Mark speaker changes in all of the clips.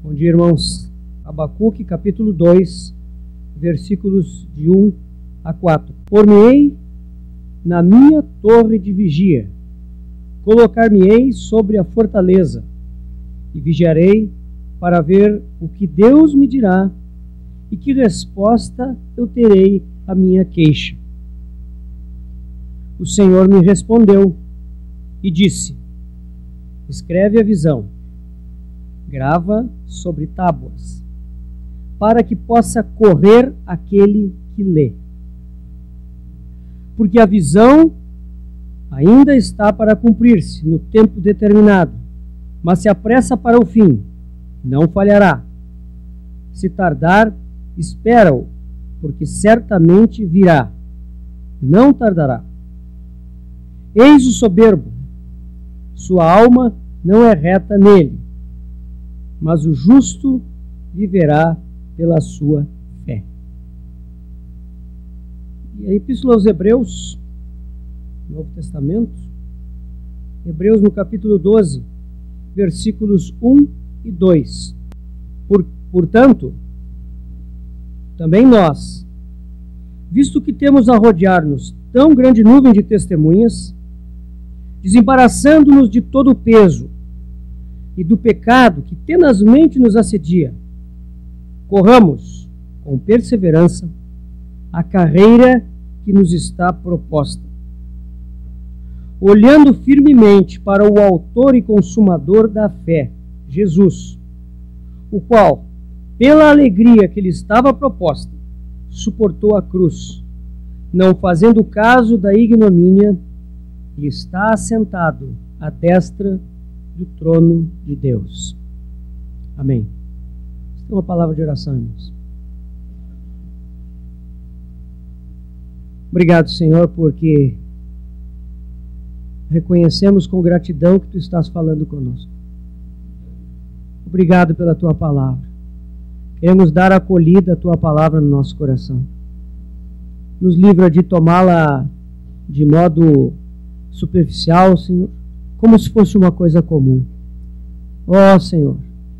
Speaker 1: Bom dia, irmãos. Abacuque, capítulo 2, versículos de 1 a 4. Por-me-ei na minha torre de vigia, colocar-me-ei sobre a fortaleza, e vigiarei para ver o que Deus me dirá e que resposta eu terei à minha queixa. O Senhor me respondeu e disse: escreve a visão, grava sobre tábuas, para que possa correr aquele que lê. Porque a visão ainda está para cumprir-se no tempo determinado, mas se apressa para o fim, não falhará. Se tardar, espera-o, porque certamente virá, não tardará. Eis o soberbo, sua alma não é reta nele, mas o justo viverá pela sua fé. E a Epístola aos Hebreus, Novo Testamento, Hebreus no capítulo 12, versículos 1 e 2. Portanto, também nós, visto que temos a rodear-nos tão grande nuvem de testemunhas, desembaraçando-nos de todo o peso e do pecado que tenazmente nos assedia, corramos com perseverança a carreira que nos está proposta, olhando firmemente para o autor e consumador da fé, Jesus, o qual, pela alegria que lhe estava proposta, suportou a cruz, não fazendo caso da ignomínia, e está assentado à destra do trono de Deus. Amém. Esta é uma palavra de oração, irmãos. Obrigado, Senhor, porque reconhecemos com gratidão que Tu estás falando conosco. Obrigado pela Tua palavra. Queremos dar acolhida à Tua palavra no nosso coração. Nos livra de tomá-la de modo superficial, Senhor, como se fosse uma coisa comum. Ó Senhor,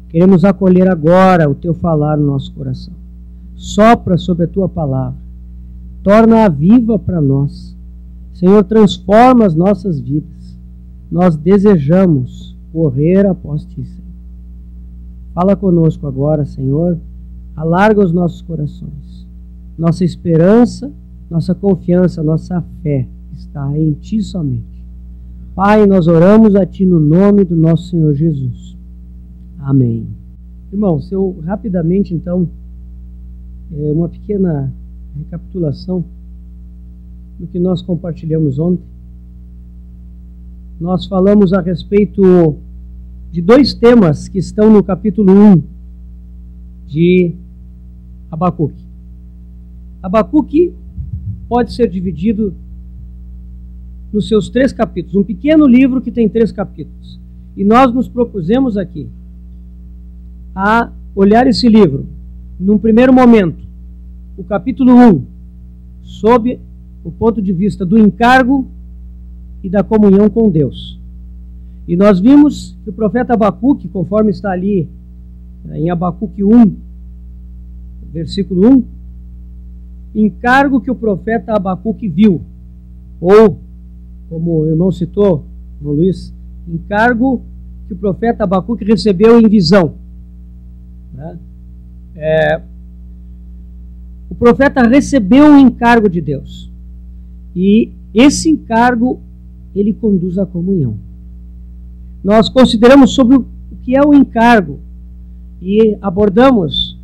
Speaker 1: queremos acolher agora o Teu falar no nosso coração. Sopra sobre a Tua palavra. Torna-a viva para nós. Senhor, transforma as nossas vidas. Nós desejamos correr após Ti, Senhor. Fala conosco agora, Senhor. Alarga os nossos corações. Nossa esperança, nossa confiança, nossa fé está em Ti somente. Pai, nós oramos a Ti no nome do nosso Senhor Jesus. Amém. Irmãos, eu rapidamente, então, uma pequena recapitulação do que nós compartilhamos ontem. Nós falamos a respeito de dois temas que estão no capítulo 1 de Abacuque. Abacuque pode ser dividido nos seus 3 capítulos. Um pequeno livro que tem 3 capítulos. E nós nos propusemos aqui a olhar esse livro, num primeiro momento, o capítulo 1, sob o ponto de vista do encargo e da comunhão com Deus. E nós vimos que o profeta Abacuque, conforme está ali em Abacuque 1, versículo 1, encargo que o profeta Abacuque viu, ou, como o irmão citou, irmão Luiz, encargo que o profeta Abacuque recebeu em visão. O profeta recebeu um encargo de Deus. E esse encargo, ele conduz à comunhão. Nós consideramos sobre o que é o encargo e abordamos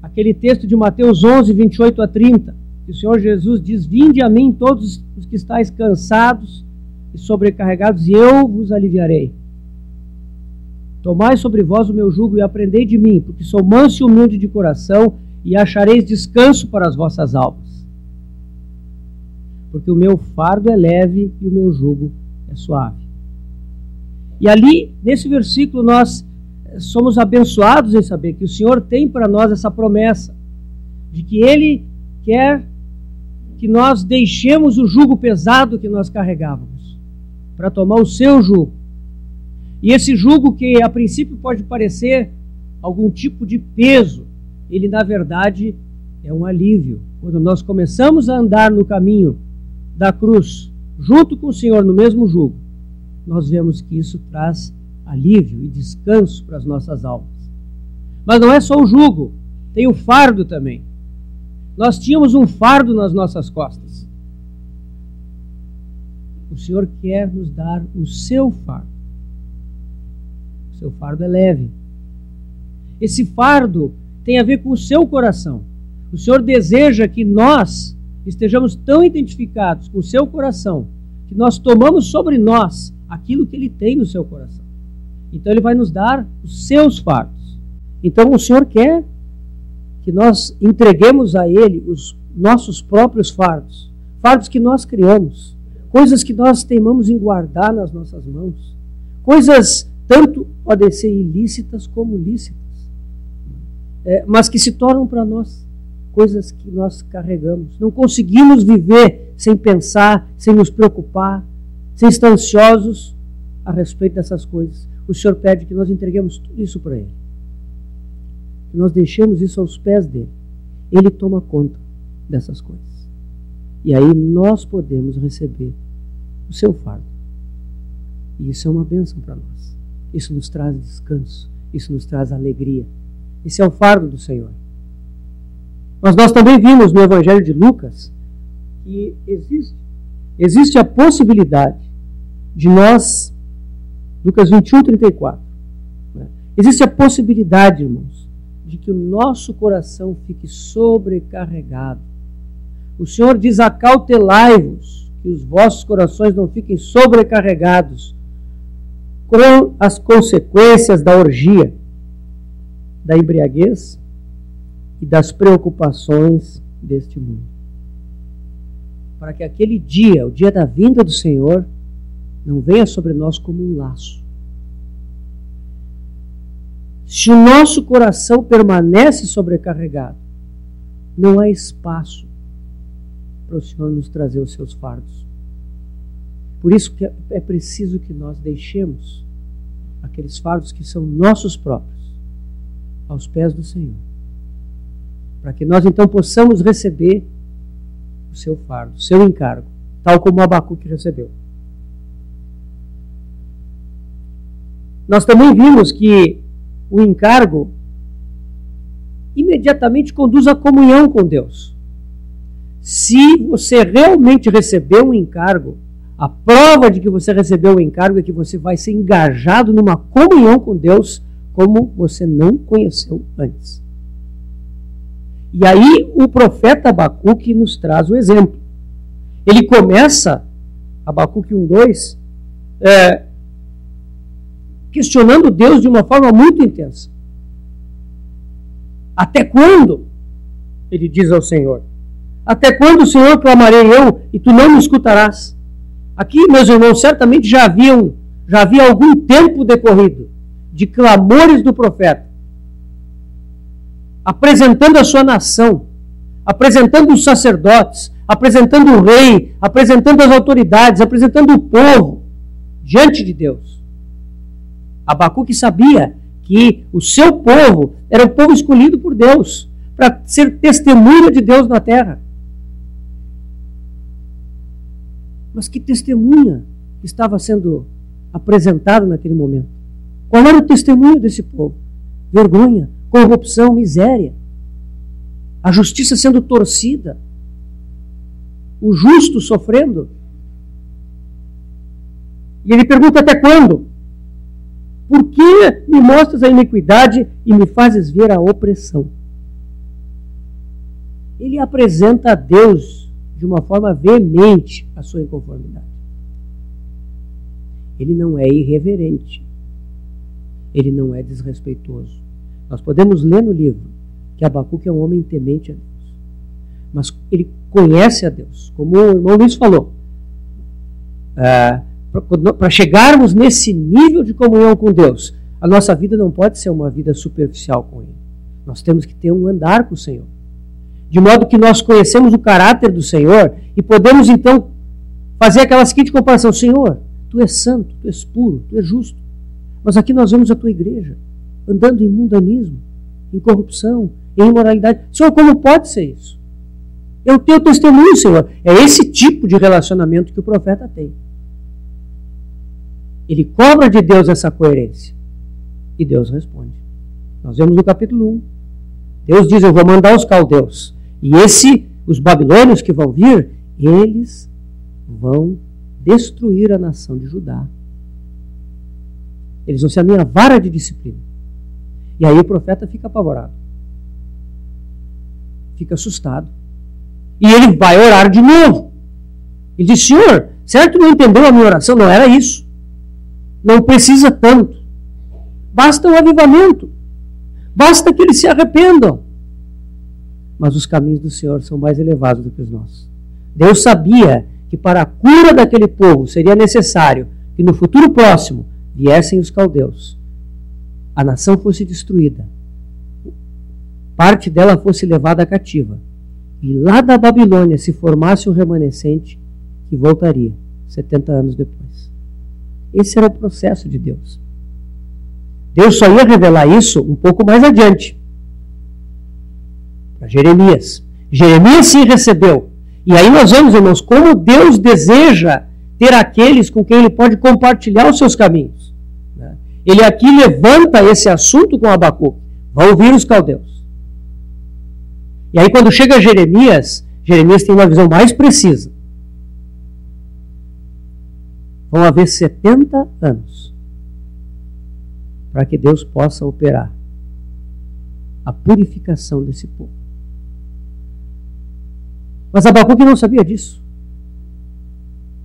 Speaker 1: aquele texto de Mateus 11, 28 a 30, que o Senhor Jesus diz: vinde a mim todos os que estáis cansados e sobrecarregados, e eu vos aliviarei. Tomai sobre vós o meu jugo e aprendei de mim, porque sou manso e humilde de coração, e achareis descanso para as vossas almas. Porque o meu fardo é leve e o meu jugo é suave. E ali, nesse versículo, nós somos abençoados em saber que o Senhor tem para nós essa promessa, de que Ele quer que nós deixemos o jugo pesado que nós carregávamos, para tomar o seu jugo. E esse jugo, que a princípio pode parecer algum tipo de peso, ele na verdade é um alívio. Quando nós começamos a andar no caminho da cruz, junto com o Senhor no mesmo jugo, nós vemos que isso traz alívio e descanso para as nossas almas. Mas não é só o jugo, tem o fardo também. Nós tínhamos um fardo nas nossas costas. O Senhor quer nos dar o seu fardo. O seu fardo é leve. Esse fardo tem a ver com o seu coração. O Senhor deseja que nós estejamos tão identificados com o seu coração, que nós tomamos sobre nós aquilo que Ele tem no seu coração. Então Ele vai nos dar os seus fardos. Então o Senhor quer que nós entreguemos a Ele os nossos próprios fardos, fardos que nós criamos, coisas que nós teimamos em guardar nas nossas mãos, coisas tanto podem ser ilícitas como lícitas, mas que se tornam para nós coisas que nós carregamos. Não conseguimos viver sem pensar, sem nos preocupar, sem estar ansiosos a respeito dessas coisas. O Senhor pede que nós entreguemos tudo isso para Ele, que nós deixemos isso aos pés dEle. Ele toma conta dessas coisas. E aí nós podemos receber o seu fardo. E isso é uma bênção para nós. Isso nos traz descanso, isso nos traz alegria. Esse é o fardo do Senhor. Mas nós também vimos no Evangelho de Lucas que existe a possibilidade de nós, Lucas 21, 34, né? Existe a possibilidade, irmãos, de que o nosso coração fique sobrecarregado. O Senhor diz: acautelai-vos, que os vossos corações não fiquem sobrecarregados com as consequências da orgia, da embriaguez e das preocupações deste mundo. Para que aquele dia, o dia da vinda do Senhor, não venha sobre nós como um laço. Se o nosso coração permanece sobrecarregado, não há espaço para o Senhor nos trazer os seus fardos. Por isso que é preciso que nós deixemos aqueles fardos que são nossos próprios aos pés do Senhor, para que nós então possamos receber o seu fardo, o seu encargo, tal como Abacuque recebeu. Nós também vimos que o encargo imediatamente conduz à comunhão com Deus. Se você realmente recebeu um encargo, a prova de que você recebeu o encargo é que você vai ser engajado numa comunhão com Deus como você não conheceu antes. E aí o profeta Abacuque nos traz o exemplo. Ele começa, Abacuque 1:2, questionando Deus de uma forma muito intensa. Até quando? Ele diz ao Senhor. Até quando, Senhor, clamarei eu e tu não me escutarás? Aqui, meus irmãos, certamente já havia algum tempo decorrido de clamores do profeta, apresentando a sua nação, apresentando os sacerdotes, apresentando o rei, apresentando as autoridades, apresentando o povo diante de Deus. Abacuque sabia que o seu povo era o povo escolhido por Deus para ser testemunha de Deus na terra. Mas que testemunha estava sendo apresentada naquele momento? Qual era o testemunho desse povo? Vergonha, corrupção, miséria, a justiça sendo torcida, o justo sofrendo. E ele pergunta: até quando? Por que me mostras a iniquidade e me fazes ver a opressão? Ele apresenta a Deus de uma forma veemente a sua inconformidade. Ele não é irreverente. Ele não é desrespeitoso. Nós podemos ler no livro que Abacuque é um homem temente a Deus. Mas ele conhece a Deus. Como o irmão Luiz falou, para chegarmos nesse nível de comunhão com Deus, a nossa vida não pode ser uma vida superficial com Ele. Nós temos que ter um andar com o Senhor. De modo que nós conhecemos o caráter do Senhor e podemos então fazer aquela seguinte comparação: Senhor, Tu és santo, Tu és puro, Tu és justo. Mas aqui nós vemos a Tua igreja. andando em mundanismo, em corrupção, em imoralidade. Senhor, como pode ser isso? É o teu testemunho, Senhor. É esse tipo de relacionamento que o profeta tem. Ele cobra de Deus essa coerência. E Deus responde. Nós vemos no capítulo 1. Deus diz, eu vou mandar os caldeus. E os babilônios que vão vir, eles vão destruir a nação de Judá. Eles vão ser a minha vara de disciplina. E aí o profeta fica apavorado. Fica assustado. E ele vai orar de novo. Ele diz, Senhor, será que tu não entendeu a minha oração? Não era isso. Não precisa tanto. Basta um avivamento. Basta que eles se arrependam. Mas os caminhos do Senhor são mais elevados do que os nossos. Deus sabia que para a cura daquele povo seria necessário que no futuro próximo viessem os caldeus. A nação fosse destruída. Parte dela fosse levada cativa. E lá da Babilônia se formasse um remanescente que voltaria 70 anos depois. Esse era o processo de Deus. Deus só ia revelar isso um pouco mais adiante. Para Jeremias. Jeremias sim recebeu. E aí nós vemos, irmãos, como Deus deseja ter aqueles com quem Ele pode compartilhar os seus caminhos. Ele aqui levanta esse assunto com Abacuque. Vão ouvir os caldeus. E aí quando chega Jeremias, Jeremias tem uma visão mais precisa. Vão haver 70 anos para que Deus possa operar a purificação desse povo. Mas Abacuque não sabia disso.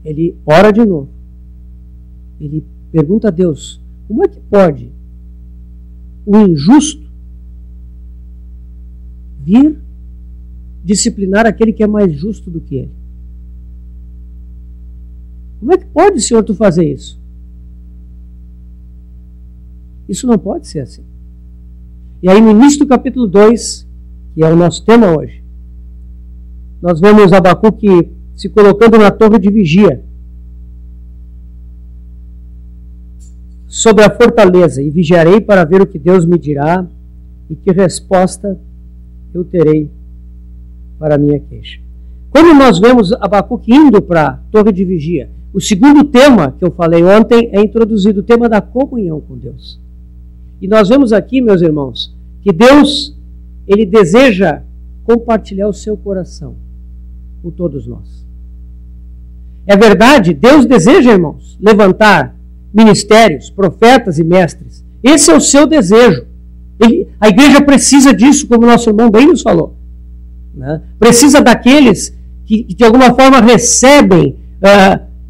Speaker 1: Ele ora de novo. Ele pergunta a Deus, como é que pode o injusto vir disciplinar aquele que é mais justo do que ele? Como é que pode, Senhor, tu fazer isso? Isso não pode ser assim. E aí no início do capítulo 2, que é o nosso tema hoje, nós vemos Abacuque se colocando na torre de vigia sobre a fortaleza, e vigiarei para ver o que Deus me dirá e que resposta eu terei para a minha queixa. Quando nós vemos Abacuque indo para a torre de vigia, o segundo tema que eu falei ontem é introduzido, o tema da comunhão com Deus. E nós vemos aqui, meus irmãos, que Deus, Ele deseja compartilhar o seu coração com todos nós. É verdade, Deus deseja, irmãos, levantar ministérios, profetas e mestres. Esse é o seu desejo. A igreja precisa disso, como o nosso irmão bem nos falou. Né? Precisa daqueles que de alguma forma recebem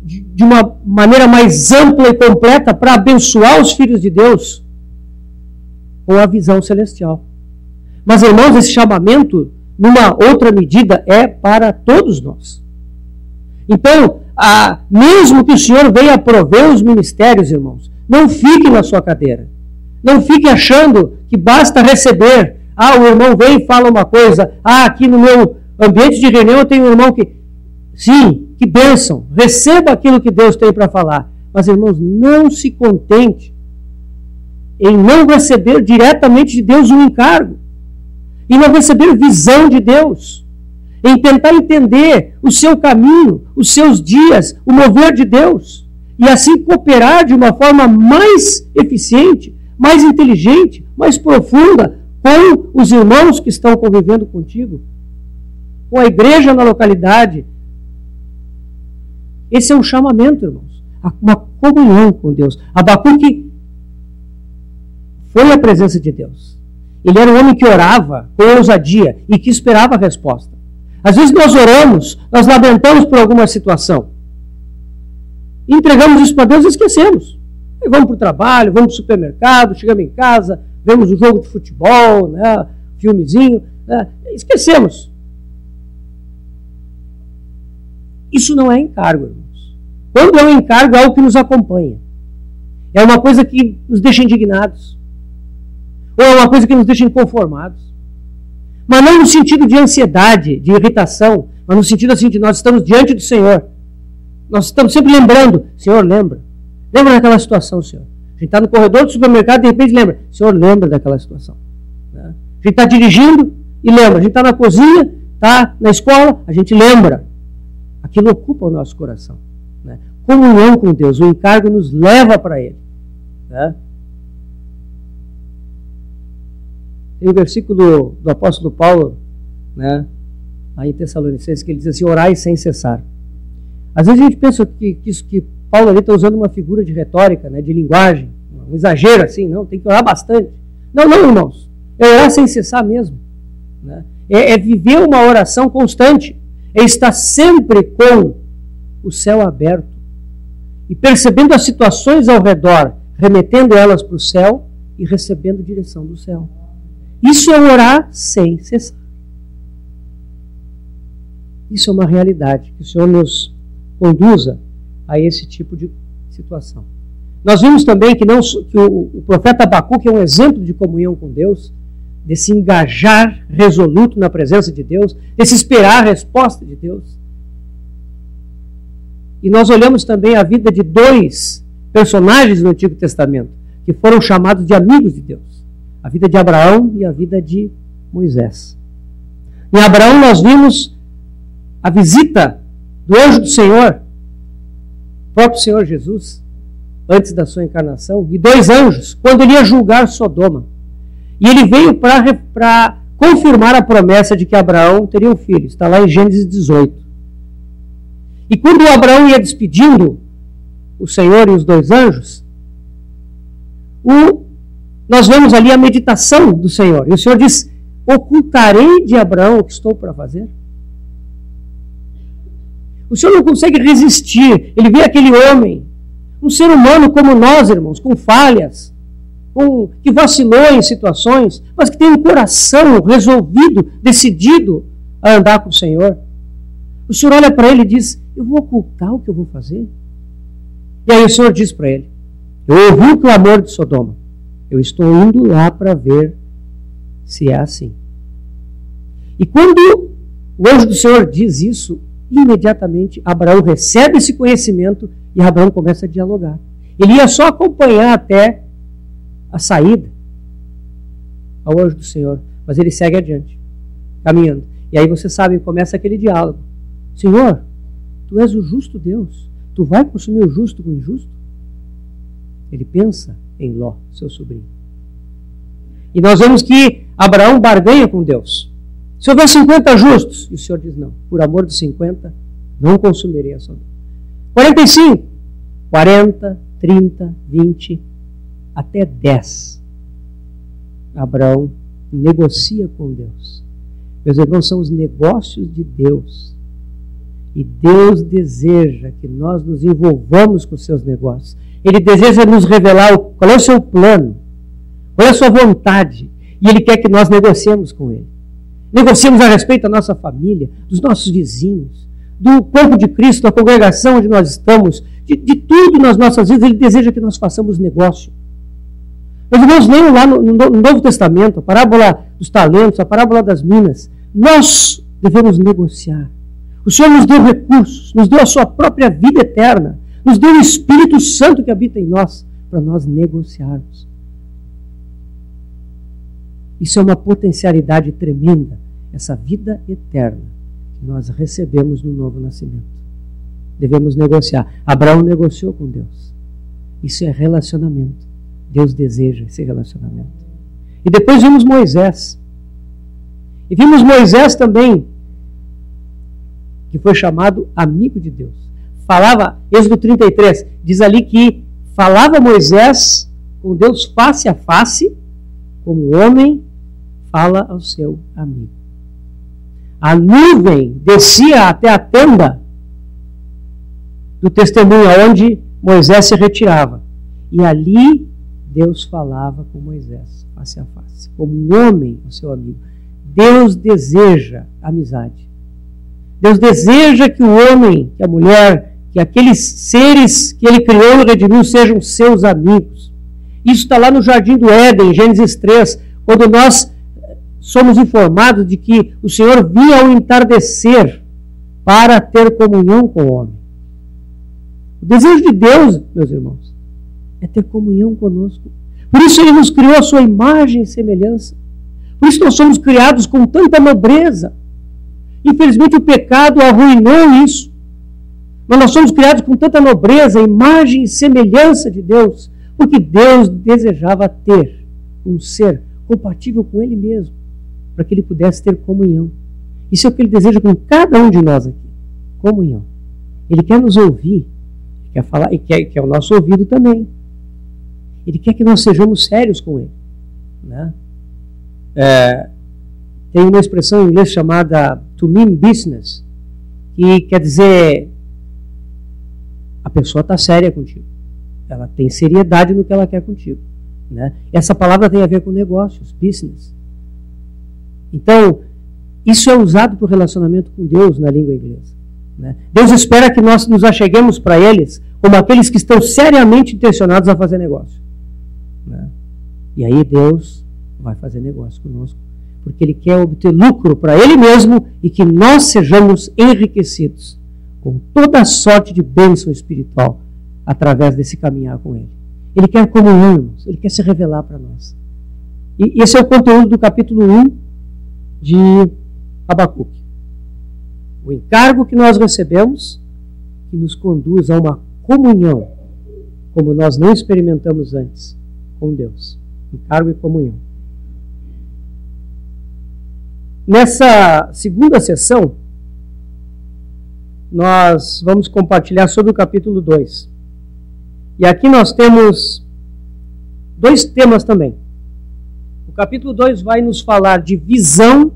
Speaker 1: de uma maneira mais ampla e completa para abençoar os filhos de Deus com a visão celestial. Mas, irmãos, esse chamamento, numa outra medida, é para todos nós. Então, mesmo que o Senhor venha prover os ministérios, irmãos, não fique na sua cadeira. Não fique achando que basta receber. O irmão vem e fala uma coisa. Aqui no meu ambiente de reunião eu tenho um irmão que... Sim, que bênção. Receba aquilo que Deus tem para falar. Mas, irmãos, não se contente em não receber diretamente de Deus um encargo. Em não receber visão de Deus. Em tentar entender o seu caminho, os seus dias, o mover de Deus. E assim cooperar de uma forma mais eficiente, mais inteligente, mais profunda com os irmãos que estão convivendo contigo, com a igreja na localidade. Esse é um chamamento, irmãos. Uma comunhão com Deus. Abacuque foi a presença de Deus. Ele era um homem que orava com ousadia e que esperava a resposta. Às vezes nós oramos, nós lamentamos por alguma situação. Entregamos isso para Deus e esquecemos. Aí vamos para o trabalho, vamos para o supermercado, chegamos em casa, vemos um jogo de futebol, né, filmezinho, né, esquecemos. Isso não é encargo, irmãos. Quando é um encargo, é algo que nos acompanha. É uma coisa que nos deixa indignados. Ou é uma coisa que nos deixa inconformados. Mas não no sentido de ansiedade, de irritação, mas no sentido assim de nós estamos diante do Senhor. Nós estamos sempre lembrando, Senhor, lembra daquela situação, Senhor. A gente está no corredor do supermercado e de repente lembra. O Senhor lembra daquela situação. Né? A gente está dirigindo e lembra. A gente está na cozinha, está na escola, a gente lembra. Aquilo ocupa o nosso coração. Né? Comunhão com Deus. O encargo nos leva para Ele. Né? Tem um versículo do apóstolo Paulo, né, aí em Tessalonicenses, que ele diz assim, orai sem cessar. Às vezes a gente pensa que Paulo ali está usando uma figura de retórica, né, de linguagem, um exagero assim, não, tem que orar bastante. Não, irmãos, é orar sem cessar mesmo. Né? É viver uma oração constante, é estar sempre com o céu aberto e percebendo as situações ao redor, remetendo elas para o céu e recebendo direção do céu. Isso é orar sem cessar. Isso é uma realidade, que o Senhor nos conduza a esse tipo de situação. Nós vimos também que o profeta Abacuque é um exemplo de comunhão com Deus, desse engajar resoluto na presença de Deus, desse esperar a resposta de Deus. E nós olhamos também a vida de dois personagens do Antigo Testamento, que foram chamados de amigos de Deus. A vida de Abraão e a vida de Moisés. Em Abraão nós vimos a visita do anjo do Senhor, o próprio Senhor Jesus, antes da sua encarnação, e dois anjos, quando ele ia julgar Sodoma. E ele veio para confirmar a promessa de que Abraão teria um filho. Está lá em Gênesis 18. E quando Abraão ia despedindo o Senhor e os dois anjos, nós vemos ali a meditação do Senhor. E o Senhor diz, ocultarei de Abraão o que estou para fazer? O Senhor não consegue resistir. Ele vê aquele homem, um ser humano como nós, irmãos, com falhas, que vacilou em situações, mas que tem um coração resolvido, decidido a andar com o Senhor. O Senhor olha para ele e diz, eu vou ocultar o que eu vou fazer? E aí o Senhor diz para ele, eu ouvi o clamor de Sodoma, eu estou indo lá para ver se é assim. E quando o anjo do Senhor diz isso, imediatamente Abraão recebe esse conhecimento e Abraão começa a dialogar. Ele ia só acompanhar até a saída ao anjo do Senhor, mas ele segue adiante, caminhando. E aí você sabe, começa aquele diálogo. Senhor, tu és o justo Deus, tu vai consumir o justo com o injusto? Ele pensa em Ló, seu sobrinho. E nós vemos que Abraão barganha com Deus. Se houver 50 justos, e o Senhor diz não, por amor dos 50, não consumirei a Sodoma. 45, 40, 30, 20, até 10. Abraão negocia com Deus. Meus irmãos, são os negócios de Deus. E Deus deseja que nós nos envolvamos com os seus negócios. Ele deseja nos revelar qual é o seu plano, qual é a sua vontade. E Ele quer que nós negociemos com Ele. Negociemos a respeito da nossa família, dos nossos vizinhos, do corpo de Cristo, da congregação onde nós estamos, de tudo nas nossas vidas. Ele deseja que nós façamos negócio. Meus irmãos, leiam lá no Novo Testamento, a parábola dos talentos, a parábola das minas. Nós devemos negociar. O Senhor nos deu recursos, nos deu a sua própria vida eterna, nos deu o Espírito Santo que habita em nós, para nós negociarmos. Isso é uma potencialidade tremenda, essa vida eterna que nós recebemos no novo nascimento. Devemos negociar. Abraão negociou com Deus. Isso é relacionamento. Deus deseja esse relacionamento. E depois vimos Moisés. E vimos Moisés também, que foi chamado amigo de Deus. Falava, Êxodo 33, diz ali que falava Moisés com Deus face a face, como o homem fala ao seu amigo. A nuvem descia até a tenda do testemunho, onde Moisés se retirava. E ali Deus falava com Moisés, face a face, como um homem, o seu amigo. Deus deseja amizade. Deus deseja que o homem, que a mulher, que aqueles seres que Ele criou e redimiu sejam seus amigos. Isso está lá no Jardim do Éden, Gênesis 3, quando nós somos informados de que o Senhor vinha ao entardecer para ter comunhão com o homem. O desejo de Deus, meus irmãos, é ter comunhão conosco. Por isso Ele nos criou a sua imagem e semelhança. Por isso nós somos criados com tanta nobreza. Infelizmente o pecado arruinou isso. Mas nós somos criados com tanta nobreza, imagem e semelhança de Deus, porque Deus desejava ter um ser compatível com Ele mesmo, para que Ele pudesse ter comunhão. Isso é o que Ele deseja com cada um de nós aqui, comunhão. Ele quer nos ouvir, quer falar, e quer o nosso ouvido também. Ele quer que nós sejamos sérios com Ele. Né? Tem uma expressão em inglês chamada to mean business, que quer dizer a pessoa está séria contigo. Ela tem seriedade no que ela quer contigo. Né? Essa palavra tem a ver com negócios, business. Então, isso é usado para o relacionamento com Deus na língua inglesa. Né? Deus espera que nós nos acheguemos para eles como aqueles que estão seriamente intencionados a fazer negócio. Né? E aí Deus vai fazer negócio conosco, porque Ele quer obter lucro para Ele mesmo e que nós sejamos enriquecidos com toda a sorte de bênção espiritual através desse caminhar com Ele. Ele quer comunhão, irmãos. Ele quer se revelar para nós. E esse é o conteúdo do capítulo 1 de Abacuque. O encargo que nós recebemos, que nos conduz a uma comunhão, como nós não experimentamos antes, com Deus. Encargo e comunhão. Nessa segunda sessão, nós vamos compartilhar sobre o capítulo 2. E aqui nós temos dois temas também. O capítulo 2 vai nos falar de visão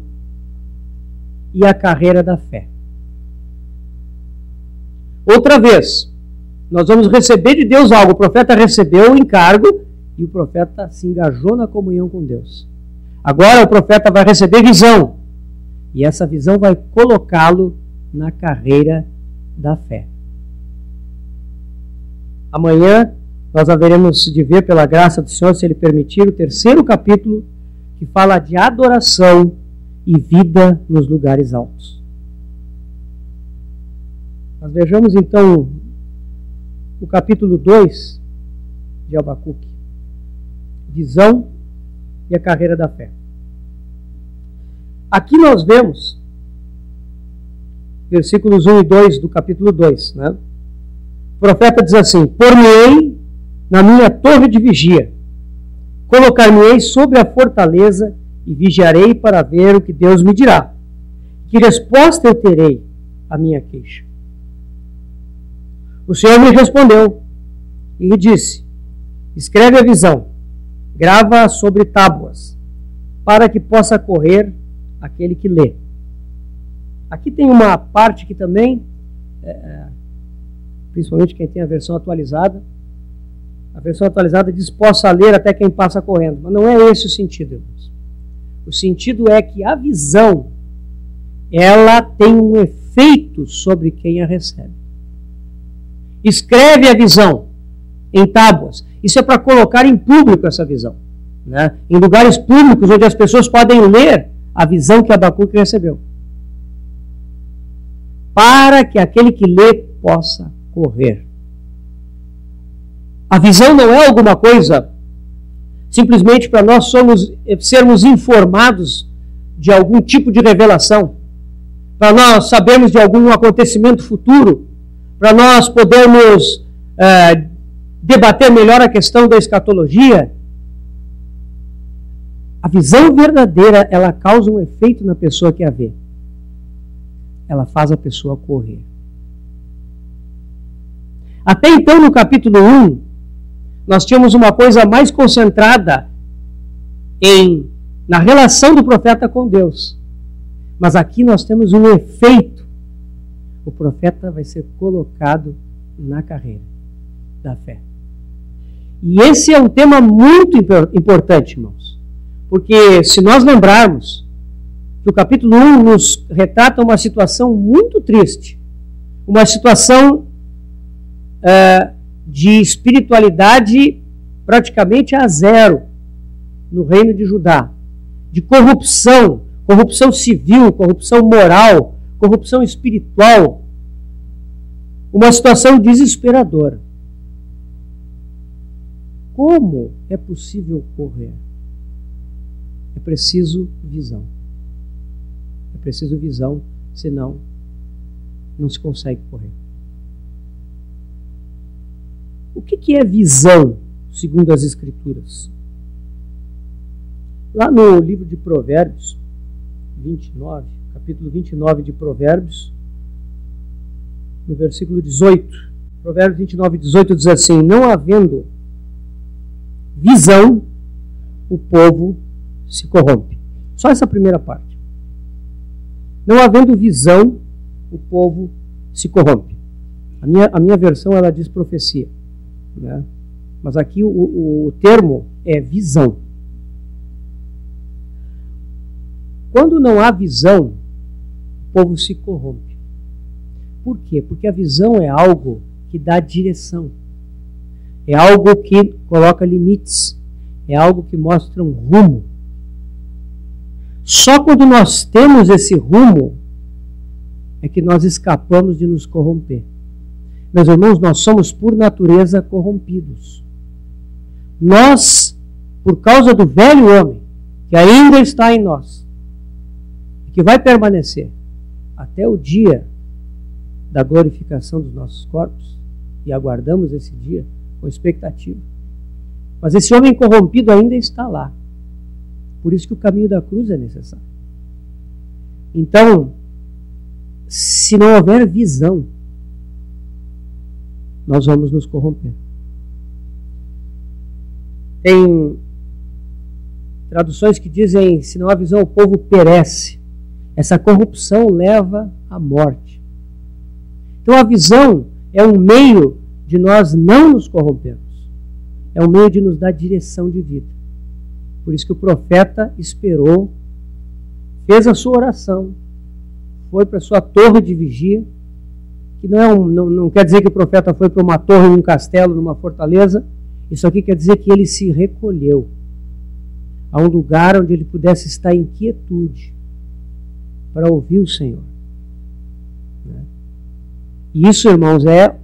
Speaker 1: e a carreira da fé. Outra vez, nós vamos receber de Deus algo. O profeta recebeu o encargo e o profeta se engajou na comunhão com Deus. Agora o profeta vai receber visão. E essa visão vai colocá-lo na carreira da fé. Amanhã nós haveremos de ver, pela graça do Senhor, se Ele permitir, o terceiro capítulo, que fala de adoração e vida nos lugares altos. Nós vejamos então o capítulo 2 de Abacuque. Visão e a carreira da fé. Aqui nós vemos versículos 1 e 2 do capítulo 2, né? O profeta diz assim: por-me-ei na minha torre de vigia, colocar-me-ei sobre a fortaleza e vigiarei para ver o que Deus me dirá. Que resposta eu terei à minha queixa? O Senhor me respondeu e me disse: escreve a visão, grava sobre tábuas, para que possa correr aquele que lê. Aqui tem uma parte que também, principalmente quem tem a versão atualizada diz possa ler até quem passa correndo. Mas não é esse o sentido, irmãos. O sentido é que a visão, ela tem um efeito sobre quem a recebe. Escreve a visão em tábuas. Isso é para colocar em público essa visão, né? Em lugares públicos onde as pessoas podem ler a visão que Abacuque recebeu, para que aquele que lê possa correr. A visão não é alguma coisa simplesmente para nós sermos informados de algum tipo de revelação, para nós sabermos de algum acontecimento futuro, para nós podermos debater melhor a questão da escatologia. A visão verdadeira, ela causa um efeito na pessoa que a vê. Ela faz a pessoa correr. Até então, no capítulo 1, nós tínhamos uma coisa mais concentrada na relação do profeta com Deus. Mas aqui nós temos um efeito. O profeta vai ser colocado na carreira da fé. E esse é um tema muito importante, irmãos. Porque se nós lembrarmos que o capítulo 1 nos retrata uma situação muito triste, uma situação de espiritualidade praticamente a zero no reino de Judá, de corrupção civil, corrupção moral, corrupção espiritual, uma situação desesperadora. como é possível correr? É preciso visão. É preciso visão, senão não se consegue correr. O que é visão, segundo as Escrituras? Lá no livro de Provérbios 29, capítulo 29 de Provérbios, no versículo 18, Provérbios 29, 18 diz assim: não havendo visão, o povo se corrompe. Só essa primeira parte. Não havendo visão, o povo se corrompe. A minha versão, ela diz profecia, né? Mas aqui o termo é visão. Quando não há visão, o povo se corrompe. Por quê? Porque a visão é algo que dá direção. É algo que coloca limites. É algo que mostra um rumo. Só quando nós temos esse rumo é que nós escapamos de nos corromper. Meus irmãos, nós somos por natureza corrompidos. Nós, por causa do velho homem, que ainda está em nós, que vai permanecer até o dia da glorificação dos nossos corpos, e aguardamos esse dia com expectativa. Mas esse homem corrompido ainda está lá. Por isso que o caminho da cruz é necessário. Então, se não houver visão, nós vamos nos corromper. Tem traduções que dizem: se não há visão, o povo perece. Essa corrupção leva à morte. Então a visão é um meio de nós não nos corrompermos. É um meio de nos dar direção de vida. Por isso que o profeta esperou, fez a sua oração, foi para a sua torre de vigia, que não quer dizer que o profeta foi para uma torre, num castelo, numa fortaleza. Isso aqui quer dizer que ele se recolheu a um lugar onde ele pudesse estar em quietude para ouvir o Senhor. E isso, irmãos, é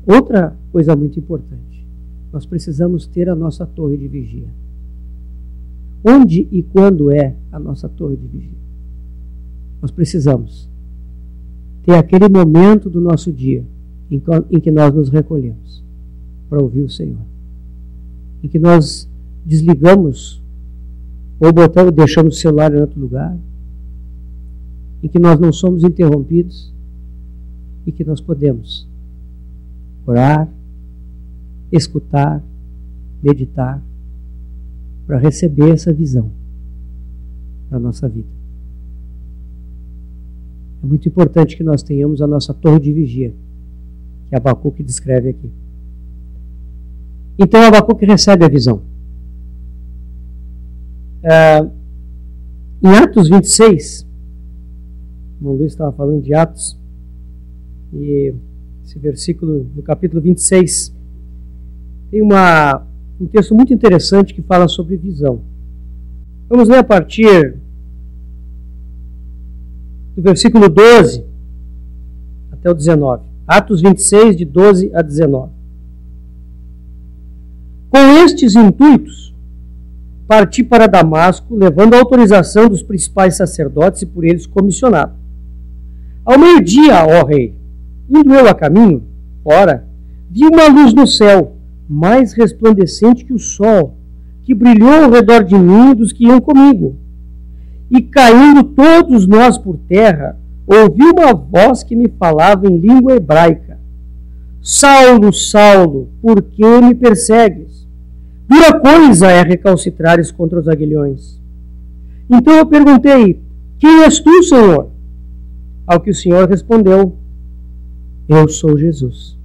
Speaker 1: outra coisa muito importante. Nós precisamos ter a nossa torre de vigia. Onde e quando é a nossa torre de vigia? Nós precisamos ter aquele momento do nosso dia em que nós nos recolhemos para ouvir o Senhor. Em que nós desligamos ou deixamos o celular em outro lugar. Em que nós não somos interrompidos e que nós podemos orar, escutar, meditar, para receber essa visão para a nossa vida. É muito importante que nós tenhamos a nossa torre de vigia, que Abacuque descreve aqui. Então Abacuque recebe a visão. Em Atos 26, o Luiz estava falando de Atos, e esse versículo do capítulo 26 tem um texto muito interessante que fala sobre visão. Vamos ler a partir do versículo 12 até o 19. Atos 26, de 12 a 19. Com estes intuitos, parti para Damasco, levando a autorização dos principais sacerdotes e por eles comissionado. Ao meio-dia, ó rei, indo eu a caminho, ora, vi uma luz no céu, mais resplandecente que o sol, que brilhou ao redor de mim e dos que iam comigo. E caindo todos nós por terra, ouvi uma voz que me falava em língua hebraica: Saulo, Saulo, por que me persegues? Dura coisa é recalcitrares contra os aguilhões. Então eu perguntei: quem és tu, Senhor? Ao que o Senhor respondeu: eu sou Jesus,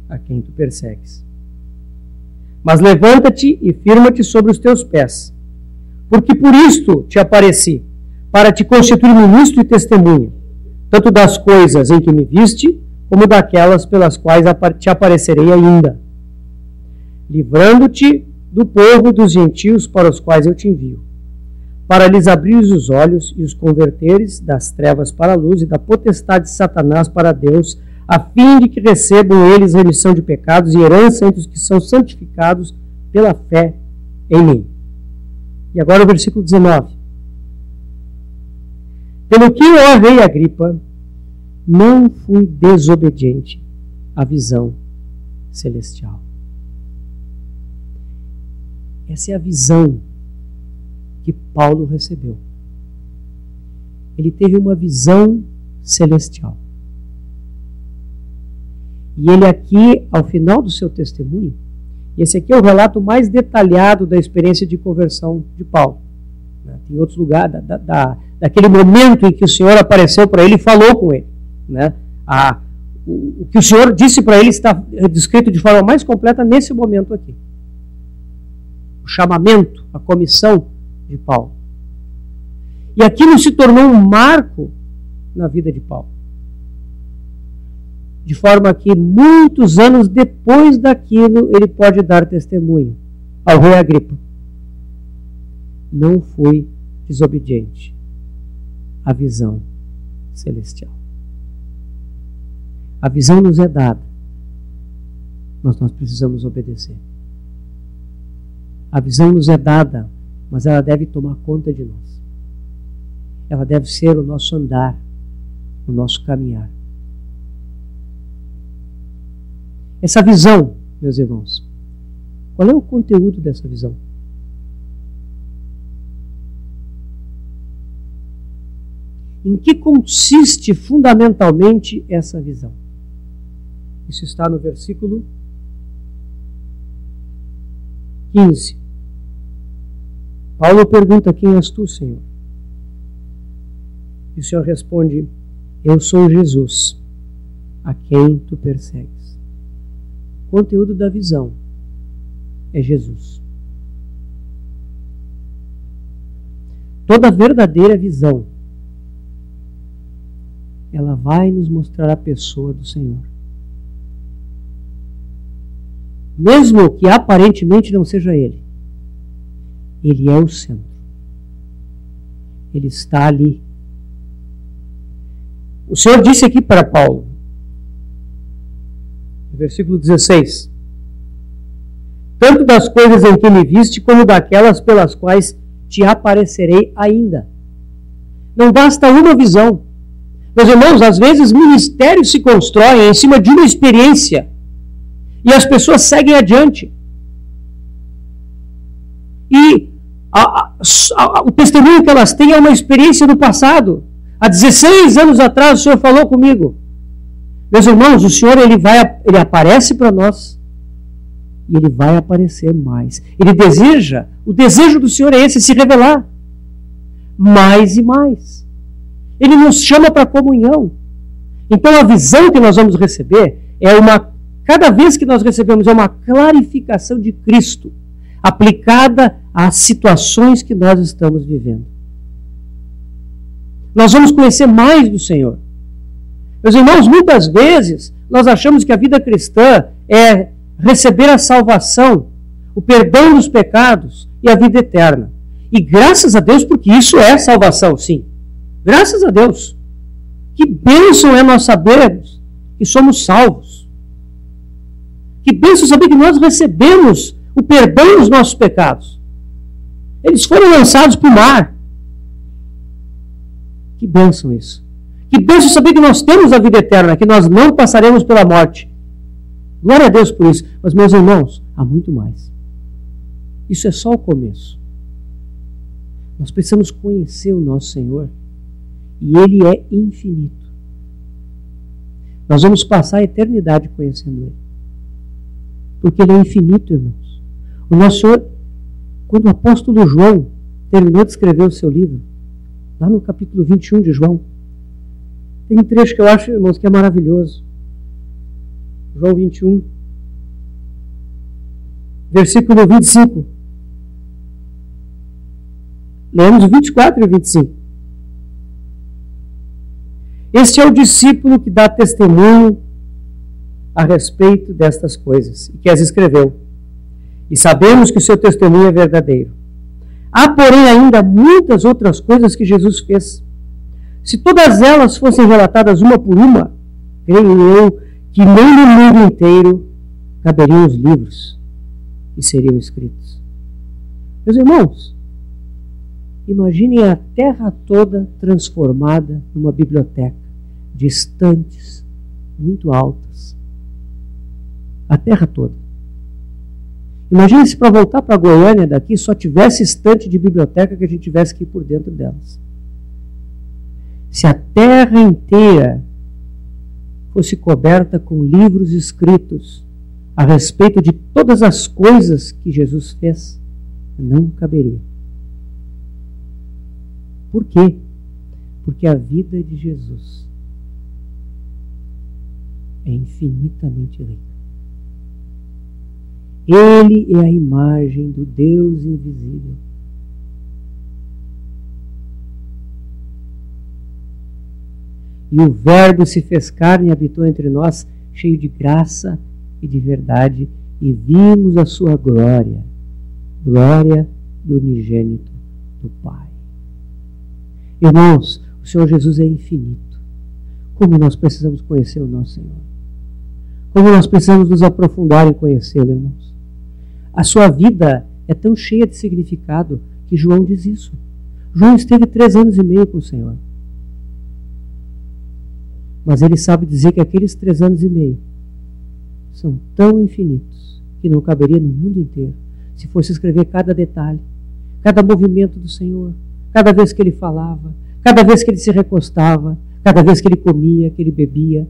Speaker 1: a quem tu persegues. Mas levanta-te e firma-te sobre os teus pés, porque por isto te apareci, para te constituir ministro e testemunha, tanto das coisas em que me viste, como daquelas pelas quais te aparecerei ainda, livrando-te do povo e dos gentios para os quais eu te envio, para lhes abrires os olhos e os converteres das trevas para a luz e da potestade de Satanás para Deus, a fim de que recebam eles remissão de pecados e herança entre os que são santificados pela fé em mim. E agora o versículo 19. Pelo que, ó rei Agripa, não fui desobediente à visão celestial. Essa é a visão que Paulo recebeu. Ele teve uma visão celestial. E ele aqui, ao final do seu testemunho, esse aqui é o relato mais detalhado da experiência de conversão de Paulo. Tem outros lugares, daquele momento em que o Senhor apareceu para ele e falou com ele. O que o Senhor disse para ele está descrito de forma mais completa nesse momento aqui. O chamamento, a comissão de Paulo. E aquilo se tornou um marco na vida de Paulo. De forma que muitos anos depois daquilo ele pode dar testemunho ao rei Agripa. Não fui desobediente à visão celestial. A visão nos é dada, mas nós precisamos obedecer. A visão nos é dada, mas ela deve tomar conta de nós. Ela deve ser o nosso andar, o nosso caminhar. Essa visão, meus irmãos, qual é o conteúdo dessa visão? Em que consiste fundamentalmente essa visão? Isso está no versículo 15. Paulo pergunta: quem és tu, Senhor? E o Senhor responde: eu sou Jesus, a quem tu persegues. O conteúdo da visão é Jesus. Toda verdadeira visão, ela vai nos mostrar a pessoa do Senhor. Mesmo que aparentemente não seja Ele, Ele é o centro. Ele está ali. O Senhor disse aqui para Paulo, no versículo 16: tanto das coisas em que me viste, como daquelas pelas quais te aparecerei ainda. Não basta uma visão. Meus irmãos, às vezes ministérios se constroem em cima de uma experiência e as pessoas seguem adiante. E o testemunho que elas têm é uma experiência do passado. Há 16 anos atrás o Senhor falou comigo. Meus irmãos, o Senhor ele aparece para nós e Ele vai aparecer mais. Ele deseja, o desejo do Senhor é esse, se revelar mais e mais. Ele nos chama para comunhão. Então a visão que nós vamos receber cada vez que nós recebemos, é uma clarificação de Cristo aplicada às situações que nós estamos vivendo. Nós vamos conhecer mais do Senhor. Meus irmãos, muitas vezes nós achamos que a vida cristã é receber a salvação, o perdão dos pecados e a vida eterna. E graças a Deus, porque isso é salvação, sim. Graças a Deus. Que bênção é nós sabermos que somos salvos. Que bênção saber que nós recebemos o perdão dos nossos pecados. Eles foram lançados para o mar. Que bênção isso. Que bênção saber que nós temos a vida eterna, que nós não passaremos pela morte. Glória a Deus por isso. Mas, meus irmãos, há muito mais. Isso é só o começo. Nós precisamos conhecer o nosso Senhor. E Ele é infinito. Nós vamos passar a eternidade conhecendo Ele. Porque Ele é infinito, irmãos. O nosso Senhor, quando o apóstolo João terminou de escrever o seu livro, lá no capítulo 21 de João, tem um trecho que eu acho, irmãos, que é maravilhoso. João 21, versículo 25. Lemos o 24 e o 25. Este é o discípulo que dá testemunho a respeito destas coisas, e que as escreveu. E sabemos que o seu testemunho é verdadeiro. Há, porém, ainda muitas outras coisas que Jesus fez. Se todas elas fossem relatadas uma por uma, creio eu que nem no mundo inteiro caberiam os livros que seriam escritos. Meus irmãos, imaginem a terra toda transformada numa biblioteca de estantes muito altas. A terra toda. Imagine se para voltar para Goiânia daqui só tivesse estante de biblioteca que a gente tivesse que ir por dentro delas. Se a terra inteira fosse coberta com livros escritos a respeito de todas as coisas que Jesus fez, não caberia. Por quê? Porque a vida de Jesus é infinitamente rica. Ele é a imagem do Deus invisível. E o Verbo se fez carne e habitou entre nós, cheio de graça e de verdade, e vimos a sua glória, glória do unigênito do Pai. Irmãos, o Senhor Jesus é infinito. Como nós precisamos conhecer o nosso Senhor. Como nós precisamos nos aprofundar em conhecê-lo, irmãos. A sua vida é tão cheia de significado que João diz isso. João esteve 3 anos e meio com o Senhor. Mas ele sabe dizer que aqueles 3 anos e meio são tão infinitos que não caberia no mundo inteiro se fosse escrever cada detalhe, cada movimento do Senhor, cada vez que ele falava, cada vez que ele se recostava, cada vez que ele comia, que ele bebia,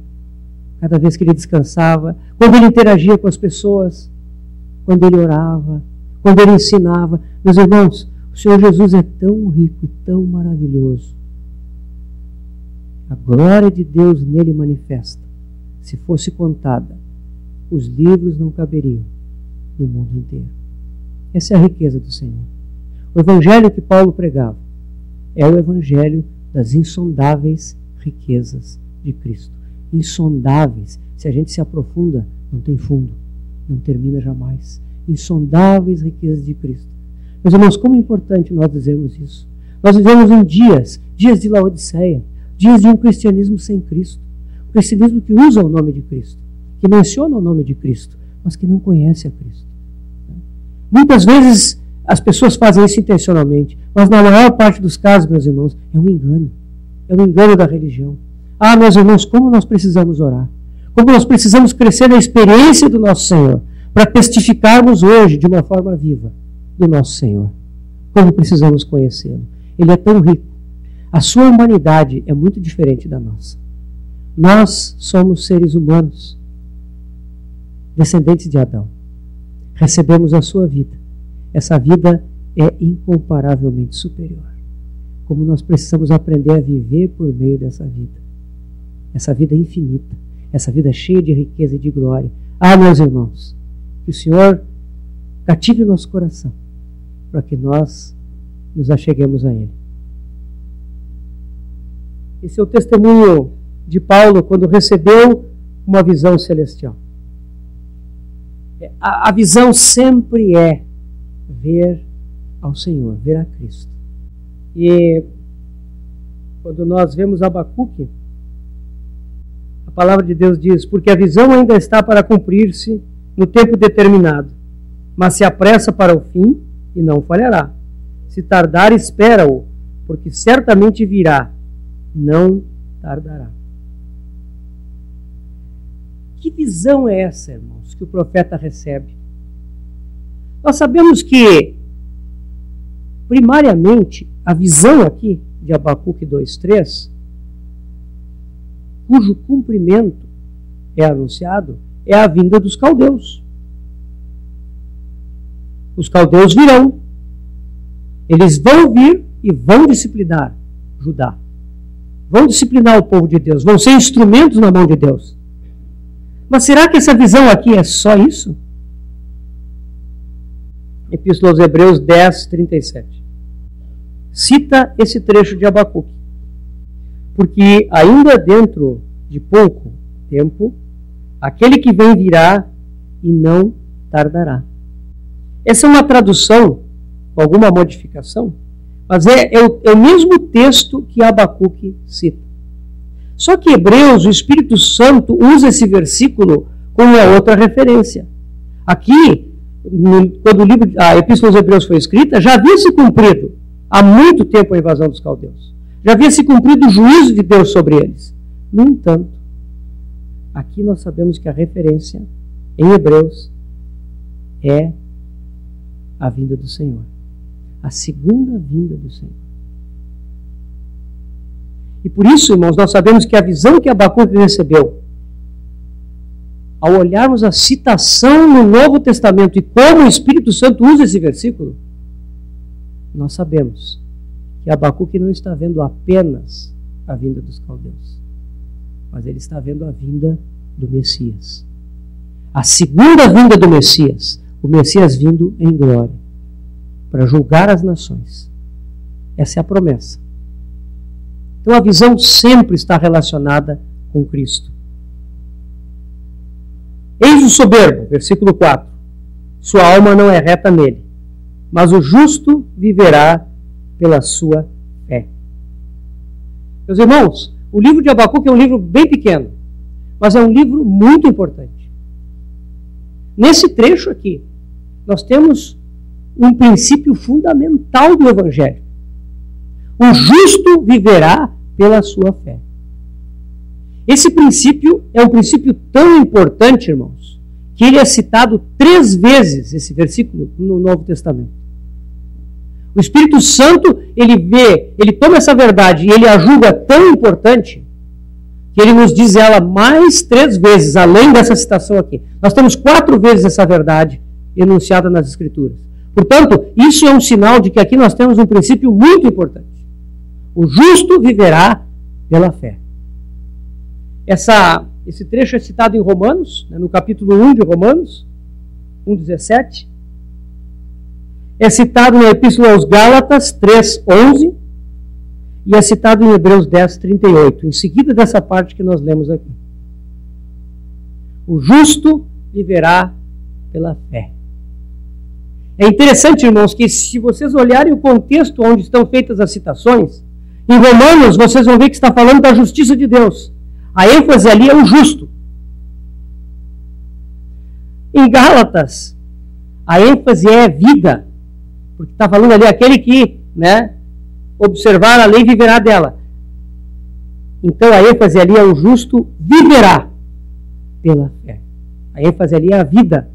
Speaker 1: cada vez que ele descansava, quando ele interagia com as pessoas, quando ele orava, quando ele ensinava. Meus irmãos, o Senhor Jesus é tão rico e tão maravilhoso. A glória de Deus nele manifesta. Se fosse contada, os livros não caberiam no mundo inteiro. Essa é a riqueza do Senhor. O evangelho que Paulo pregava é o evangelho das insondáveis riquezas de Cristo. Insondáveis. Se a gente se aprofunda, não tem fundo. Não termina jamais. Insondáveis riquezas de Cristo. Meus irmãos, como é importante nós dizermos isso. Nós vivemos em dias de Laodiceia, dias de um cristianismo sem Cristo. Um cristianismo que usa o nome de Cristo, que menciona o nome de Cristo, mas que não conhece a Cristo. Muitas vezes as pessoas fazem isso intencionalmente, mas na maior parte dos casos, meus irmãos, é um engano. É um engano da religião. Ah, meus irmãos, como nós precisamos orar. Como nós precisamos crescer na experiência do nosso Senhor, para testificarmos hoje, de uma forma viva, do nosso Senhor. Como precisamos conhecê-lo. Ele é tão rico. A sua humanidade é muito diferente da nossa. Nós somos seres humanos, descendentes de Adão. Recebemos a sua vida. Essa vida é incomparavelmente superior. Como nós precisamos aprender a viver por meio dessa vida. Essa vida infinita. Essa vida cheia de riqueza e de glória. Ah, meus irmãos, que o Senhor cative o nosso coração para que nós nos acheguemos a Ele. Esse é o testemunho de Paulo quando recebeu uma visão celestial. A visão sempre é ver ao Senhor, ver a Cristo. E quando nós vemos Abacuque, a palavra de Deus diz: porque a visão ainda está para cumprir-se no tempo determinado, mas se apressa para o fim e não falhará. Se tardar, espera-o, porque certamente virá, não tardará. Que visão é essa, irmãos, que o profeta recebe? Nós sabemos que, primariamente, a visão aqui de Abacuque 2:3, cujo cumprimento é anunciado, é a vinda dos caldeus. Os caldeus virão. Eles vão vir e vão disciplinar Judá. Vão disciplinar o povo de Deus. Vão ser instrumentos na mão de Deus. Mas será que essa visão aqui é só isso? Epístola aos Hebreus 10:37. Cita esse trecho de Abacuque. Porque ainda dentro de pouco tempo, aquele que vem virá e não tardará. Essa é uma tradução com alguma modificação, mas é o mesmo texto que Abacuque cita. Só que Hebreus, o Espírito Santo usa esse versículo como uma outra referência. Aqui, quando a Epístola aos Hebreus foi escrita, já havia se cumprido há muito tempo a invasão dos caldeus. Já havia se cumprido o juízo de Deus sobre eles. No entanto, aqui nós sabemos que a referência em Hebreus é a vinda do Senhor. A segunda vinda do Senhor. E por isso, irmãos, nós sabemos que a visão que Abacuque recebeu, ao olharmos a citação no Novo Testamento e como o Espírito Santo usa esse versículo, nós sabemos que Abacuque não está vendo apenas a vinda dos caldeus, mas ele está vendo a vinda do Messias. A segunda vinda do Messias, o Messias vindo em glória, para julgar as nações. Essa é a promessa. Então a visão sempre está relacionada com Cristo. Eis o soberbo, versículo 4. Sua alma não é reta nele, mas o justo viverá pela sua fé. Meus irmãos, o livro de Abacuque é um livro bem pequeno, mas é um livro muito importante. Nesse trecho aqui, nós temos um princípio fundamental do Evangelho. O justo viverá pela sua fé. Esse princípio é um princípio tão importante, irmãos, que ele é citado 3 vezes, esse versículo, no Novo Testamento. O Espírito Santo, ele toma essa verdade e ele a julga tão importante que ele nos diz ela mais 3 vezes, além dessa citação aqui. Nós temos 4 vezes essa verdade enunciada nas Escrituras. Portanto, isso é um sinal de que aqui nós temos um princípio muito importante. O justo viverá pela fé. Esse trecho é citado em Romanos, no capítulo 1 de Romanos, 1:17. É citado na Epístola aos Gálatas 3:11 e é citado em Hebreus 10:38, em seguida dessa parte que nós lemos aqui. O justo viverá pela fé. É interessante, irmãos, que se vocês olharem o contexto onde estão feitas as citações, em Romanos vocês vão ver que está falando da justiça de Deus. A ênfase ali é o justo. Em Gálatas, a ênfase é vida, porque está falando ali aquele que, observar a lei viverá dela. Então a ênfase ali é o justo viverá pela fé. A ênfase ali é a vida.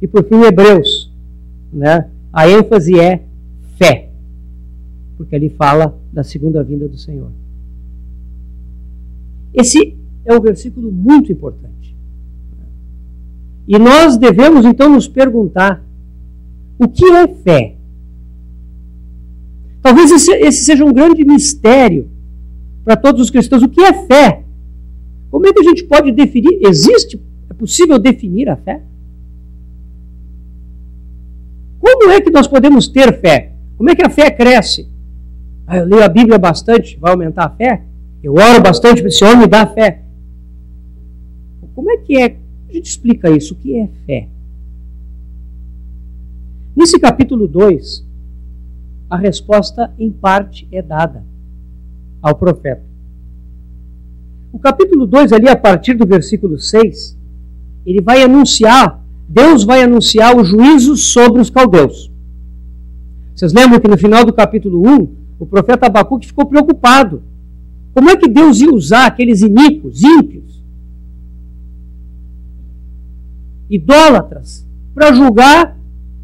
Speaker 1: E por fim, Hebreus, a ênfase é fé, porque ali fala da segunda vinda do Senhor. Esse é um versículo muito importante. E nós devemos então nos perguntar: o que é fé? Talvez esse seja um grande mistério para todos os cristãos. O que é fé? Como é que a gente pode definir? É possível definir a fé? Como é que nós podemos ter fé? Como é que a fé cresce? Eu leio a Bíblia bastante, vai aumentar a fé? Eu oro bastante para esse homem me dar fé. Como é que a gente explica isso? O que é fé? Nesse capítulo 2, a resposta em parte é dada ao profeta. O capítulo 2, ali a partir do versículo 6, ele vai anunciar, Deus vai anunciar o juízo sobre os caldeus. Vocês lembram que no final do capítulo 1, o profeta Abacuque ficou preocupado. Como é que Deus ia usar aqueles iníquos, ímpios, idólatras, para julgar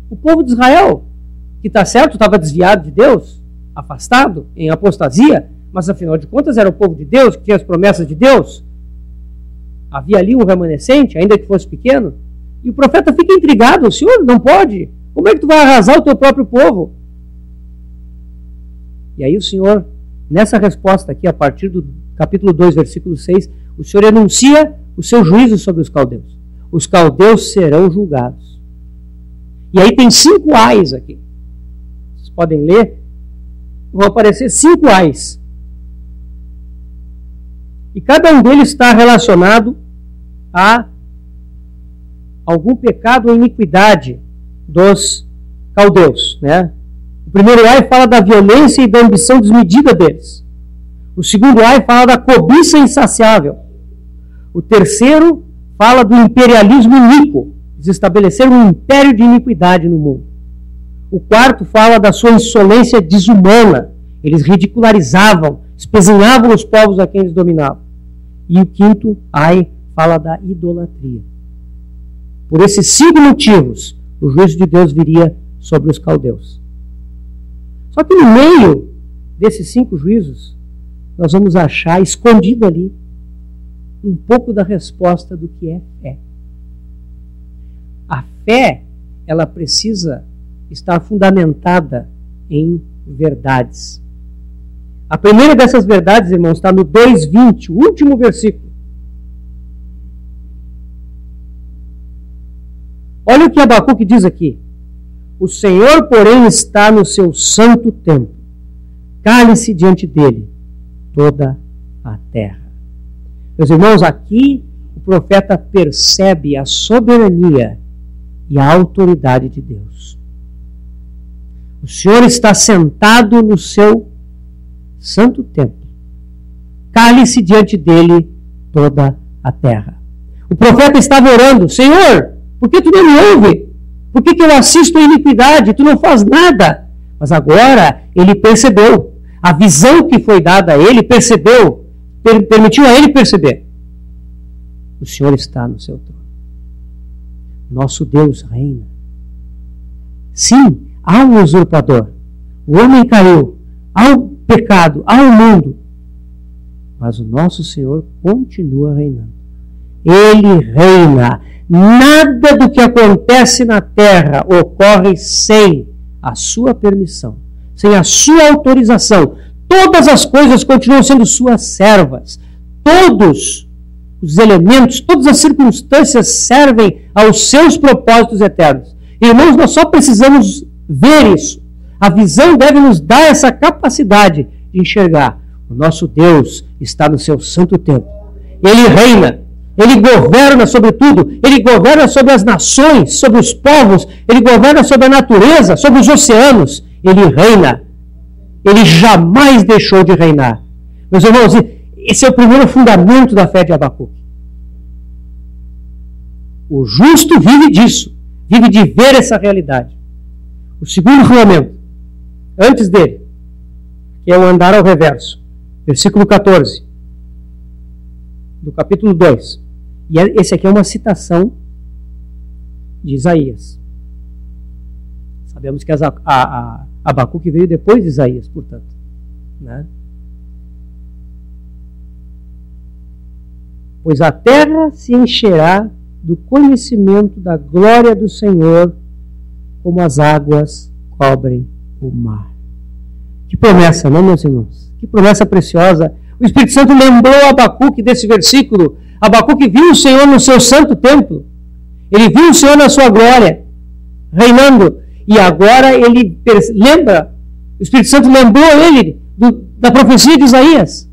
Speaker 1: o povo de Israel, que está certo, estava desviado de Deus, afastado, em apostasia, mas afinal de contas era o povo de Deus, que tinha as promessas de Deus. Havia ali um remanescente, ainda que fosse pequeno, e o profeta fica intrigado: o Senhor não pode? Como é que tu vai arrasar o teu próprio povo? E aí o Senhor, nessa resposta aqui, a partir do capítulo 2, versículo 6, o Senhor enuncia o seu juízo sobre os caldeus. Os caldeus serão julgados. E aí tem 5 ais aqui. Vocês podem ler. Vão aparecer 5 ais. E cada um deles está relacionado a algum pecado ou iniquidade dos caldeus, O primeiro ai fala da violência e da ambição desmedida deles. O segundo ai fala da cobiça insaciável. O terceiro fala do imperialismo iníquo. Eles estabeleceram um império de iniquidade no mundo. O quarto fala da sua insolência desumana. Eles ridicularizavam, espezinhavam os povos a quem eles dominavam. E o quinto ai fala da idolatria. Por esses 5 motivos, o juízo de Deus viria sobre os caldeus. Só que no meio desses 5 juízos, nós vamos achar escondido ali um pouco da resposta do que é fé. A fé, ela precisa estar fundamentada em verdades. A primeira dessas verdades, irmãos, está no 2:20, o último versículo. Olha o que Abacuque diz aqui. O Senhor, porém, está no seu santo templo. Cale-se diante dele toda a terra. Meus irmãos, aqui o profeta percebe a soberania e a autoridade de Deus. O Senhor está sentado no seu santo templo. Cale-se diante dele toda a terra. O profeta estava orando: Senhor, por que tu não me ouve? Por que eu assisto a iniquidade? Tu não faz nada. Mas agora ele percebeu. A visão que foi dada a ele, percebeu, permitiu a ele perceber. O Senhor está no seu trono. Nosso Deus reina. Sim, há um usurpador. O homem caiu. Há o pecado, há o mundo. Mas o nosso Senhor continua reinando. Ele reina. Nada do que acontece na terra ocorre sem a sua permissão, sem a sua autorização. Todas as coisas continuam sendo suas servas. Todos os elementos, todas as circunstâncias servem aos seus propósitos eternos. Irmãos, nós só precisamos ver isso. A visão deve nos dar essa capacidade de enxergar. O nosso Deus está no seu santo templo. Ele reina. Ele governa sobre tudo. Ele governa sobre as nações, sobre os povos. Ele governa sobre a natureza, sobre os oceanos. Ele reina. Ele jamais deixou de reinar. Meus irmãos, esse é o primeiro fundamento da fé de Abacuque. O justo vive disso. Vive de ver essa realidade. O segundo fundamento, antes dele, que é o andar ao reverso. Versículo 14. Do capítulo 2. E esse aqui é uma citação de Isaías. Sabemos que Abacuque veio depois de Isaías, portanto. Né? Pois a terra se encherá do conhecimento da glória do Senhor, como as águas cobrem o mar. Que promessa, não, meus irmãos? Que promessa preciosa. O Espírito Santo lembrou Abacuque desse versículo. Abacuque viu o Senhor no seu santo templo. Ele viu o Senhor na sua glória, reinando. E agora ele lembra, o Espírito Santo lembrou ele da profecia de Isaías,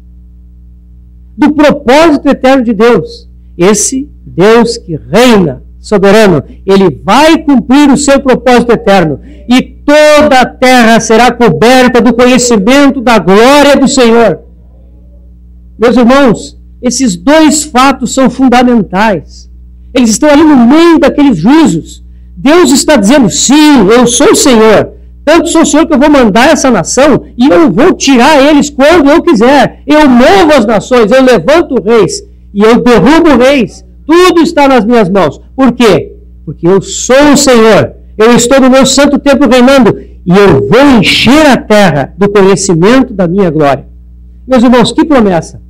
Speaker 1: do propósito eterno de Deus. Esse Deus que reina, soberano, ele vai cumprir o seu propósito eterno. E toda a terra será coberta do conhecimento da glória do Senhor. Meus irmãos, esses 2 fatos são fundamentais. Eles estão ali no meio daqueles juízos. Deus está dizendo: sim, eu sou o Senhor. Tanto sou o Senhor que eu vou mandar essa nação e eu vou tirar eles quando eu quiser. Eu movo as nações, eu levanto reis e eu derrubo reis. Tudo está nas minhas mãos. Por quê? Porque eu sou o Senhor. Eu estou no meu santo templo reinando e eu vou encher a terra do conhecimento da minha glória. Meus irmãos, que promessa!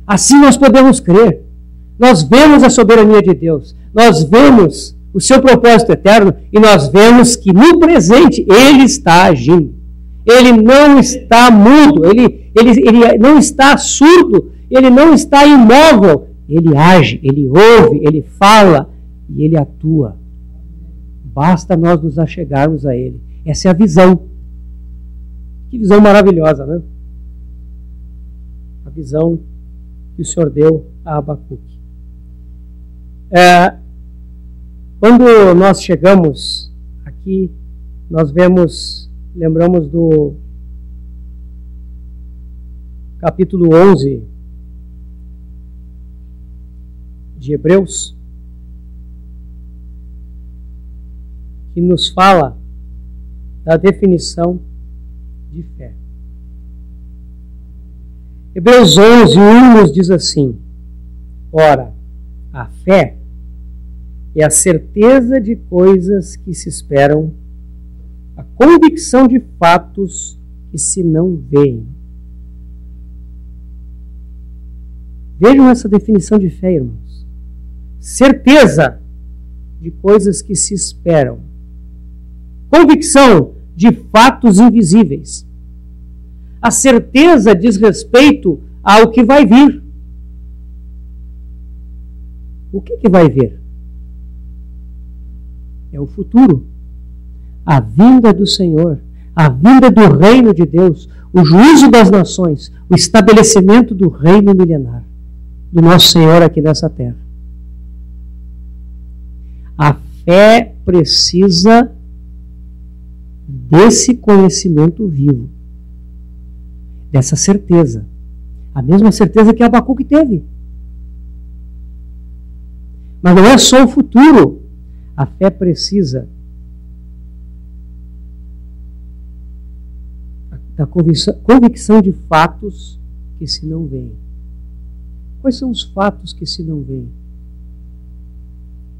Speaker 1: Assim nós podemos crer. Nós vemos a soberania de Deus. Nós vemos o seu propósito eterno e nós vemos que no presente Ele está agindo. Ele não está mudo, ele não está surdo, Ele não está imóvel. Ele age, Ele ouve, Ele fala e Ele atua. Basta nós nos achegarmos a Ele. Essa é a visão. Que visão maravilhosa, né? A visão que o Senhor deu a Abacuque. Quando nós chegamos aqui, nós lembramos capítulo 11 de Hebreus, que nos fala da definição de fé. Hebreus 11, 1 nos diz assim: ora, a fé é a certeza de coisas que se esperam, a convicção de fatos que se não veem. Vejam essa definição de fé, irmãos. Certeza de coisas que se esperam. Convicção de fatos invisíveis. A certeza diz respeito ao que vai vir. O que vai vir? É o futuro. A vinda do Senhor, a vinda do reino de Deus, o juízo das nações, o estabelecimento do reino milenar do nosso Senhor aqui nessa terra. A fé precisa desse conhecimento vivo, dessa certeza, a mesma certeza que Abacuque teve. Mas não é só o futuro. A fé precisa da convicção de fatos que se não veem. Quais são os fatos que se não veem?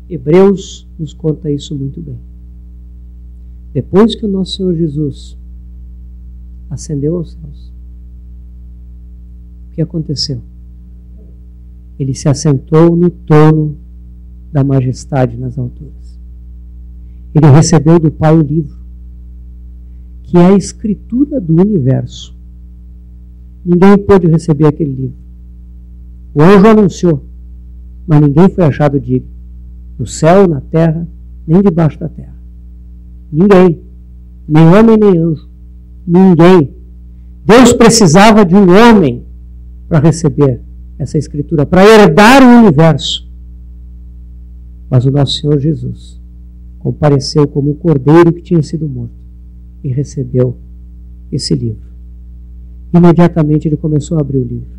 Speaker 1: Hebreus nos conta isso muito bem. Depois que o nosso Senhor Jesus ascendeu aos céus, o que aconteceu? Ele se assentou no trono da majestade nas alturas. Ele recebeu do Pai o livro, que é a escritura do universo. Ninguém pôde receber aquele livro. O anjo anunciou, mas ninguém foi achado digno, no céu, na terra, nem debaixo da terra. Ninguém, nem homem nem anjo, ninguém. Deus precisava de um homem para receber essa escritura, para herdar o universo. Mas o nosso Senhor Jesus compareceu como um cordeiro que tinha sido morto e recebeu esse livro. Imediatamente ele começou a abrir o livro.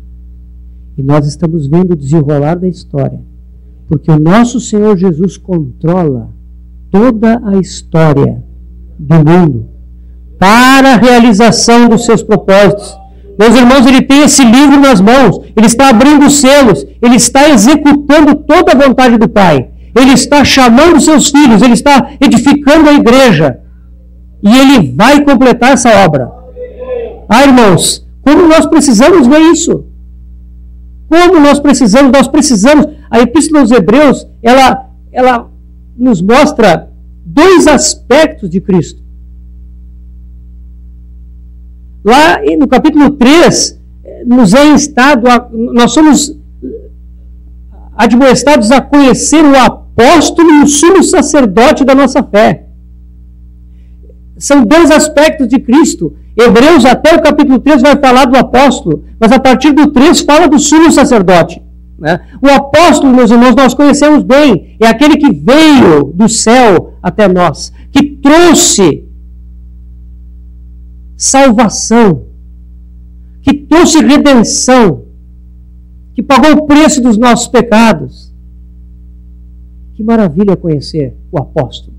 Speaker 1: E nós estamos vendo o desenrolar da história, porque o nosso Senhor Jesus controla toda a história do mundo para a realização dos seus propósitos. Meus irmãos, ele tem esse livro nas mãos, ele está abrindo os selos, ele está executando toda a vontade do Pai. Ele está chamando seus filhos, ele está edificando a igreja. E ele vai completar essa obra. Ah, irmãos, como nós precisamos ver isso? Como nós precisamos? A Epístola aos Hebreus, ela nos mostra dois aspectos de Cristo. Lá no capítulo 3, nos é instado, nós somos admoestados a conhecer o apóstolo e o sumo sacerdote da nossa fé. São dois aspectos de Cristo. Hebreus, até o capítulo 3, vai falar do apóstolo, mas a partir do 3 fala do sumo sacerdote. Né? O apóstolo, meus irmãos, nós conhecemos bem. É aquele que veio do céu até nós, que trouxe salvação, que trouxe redenção, que pagou o preço dos nossos pecados. Que maravilha conhecer o apóstolo,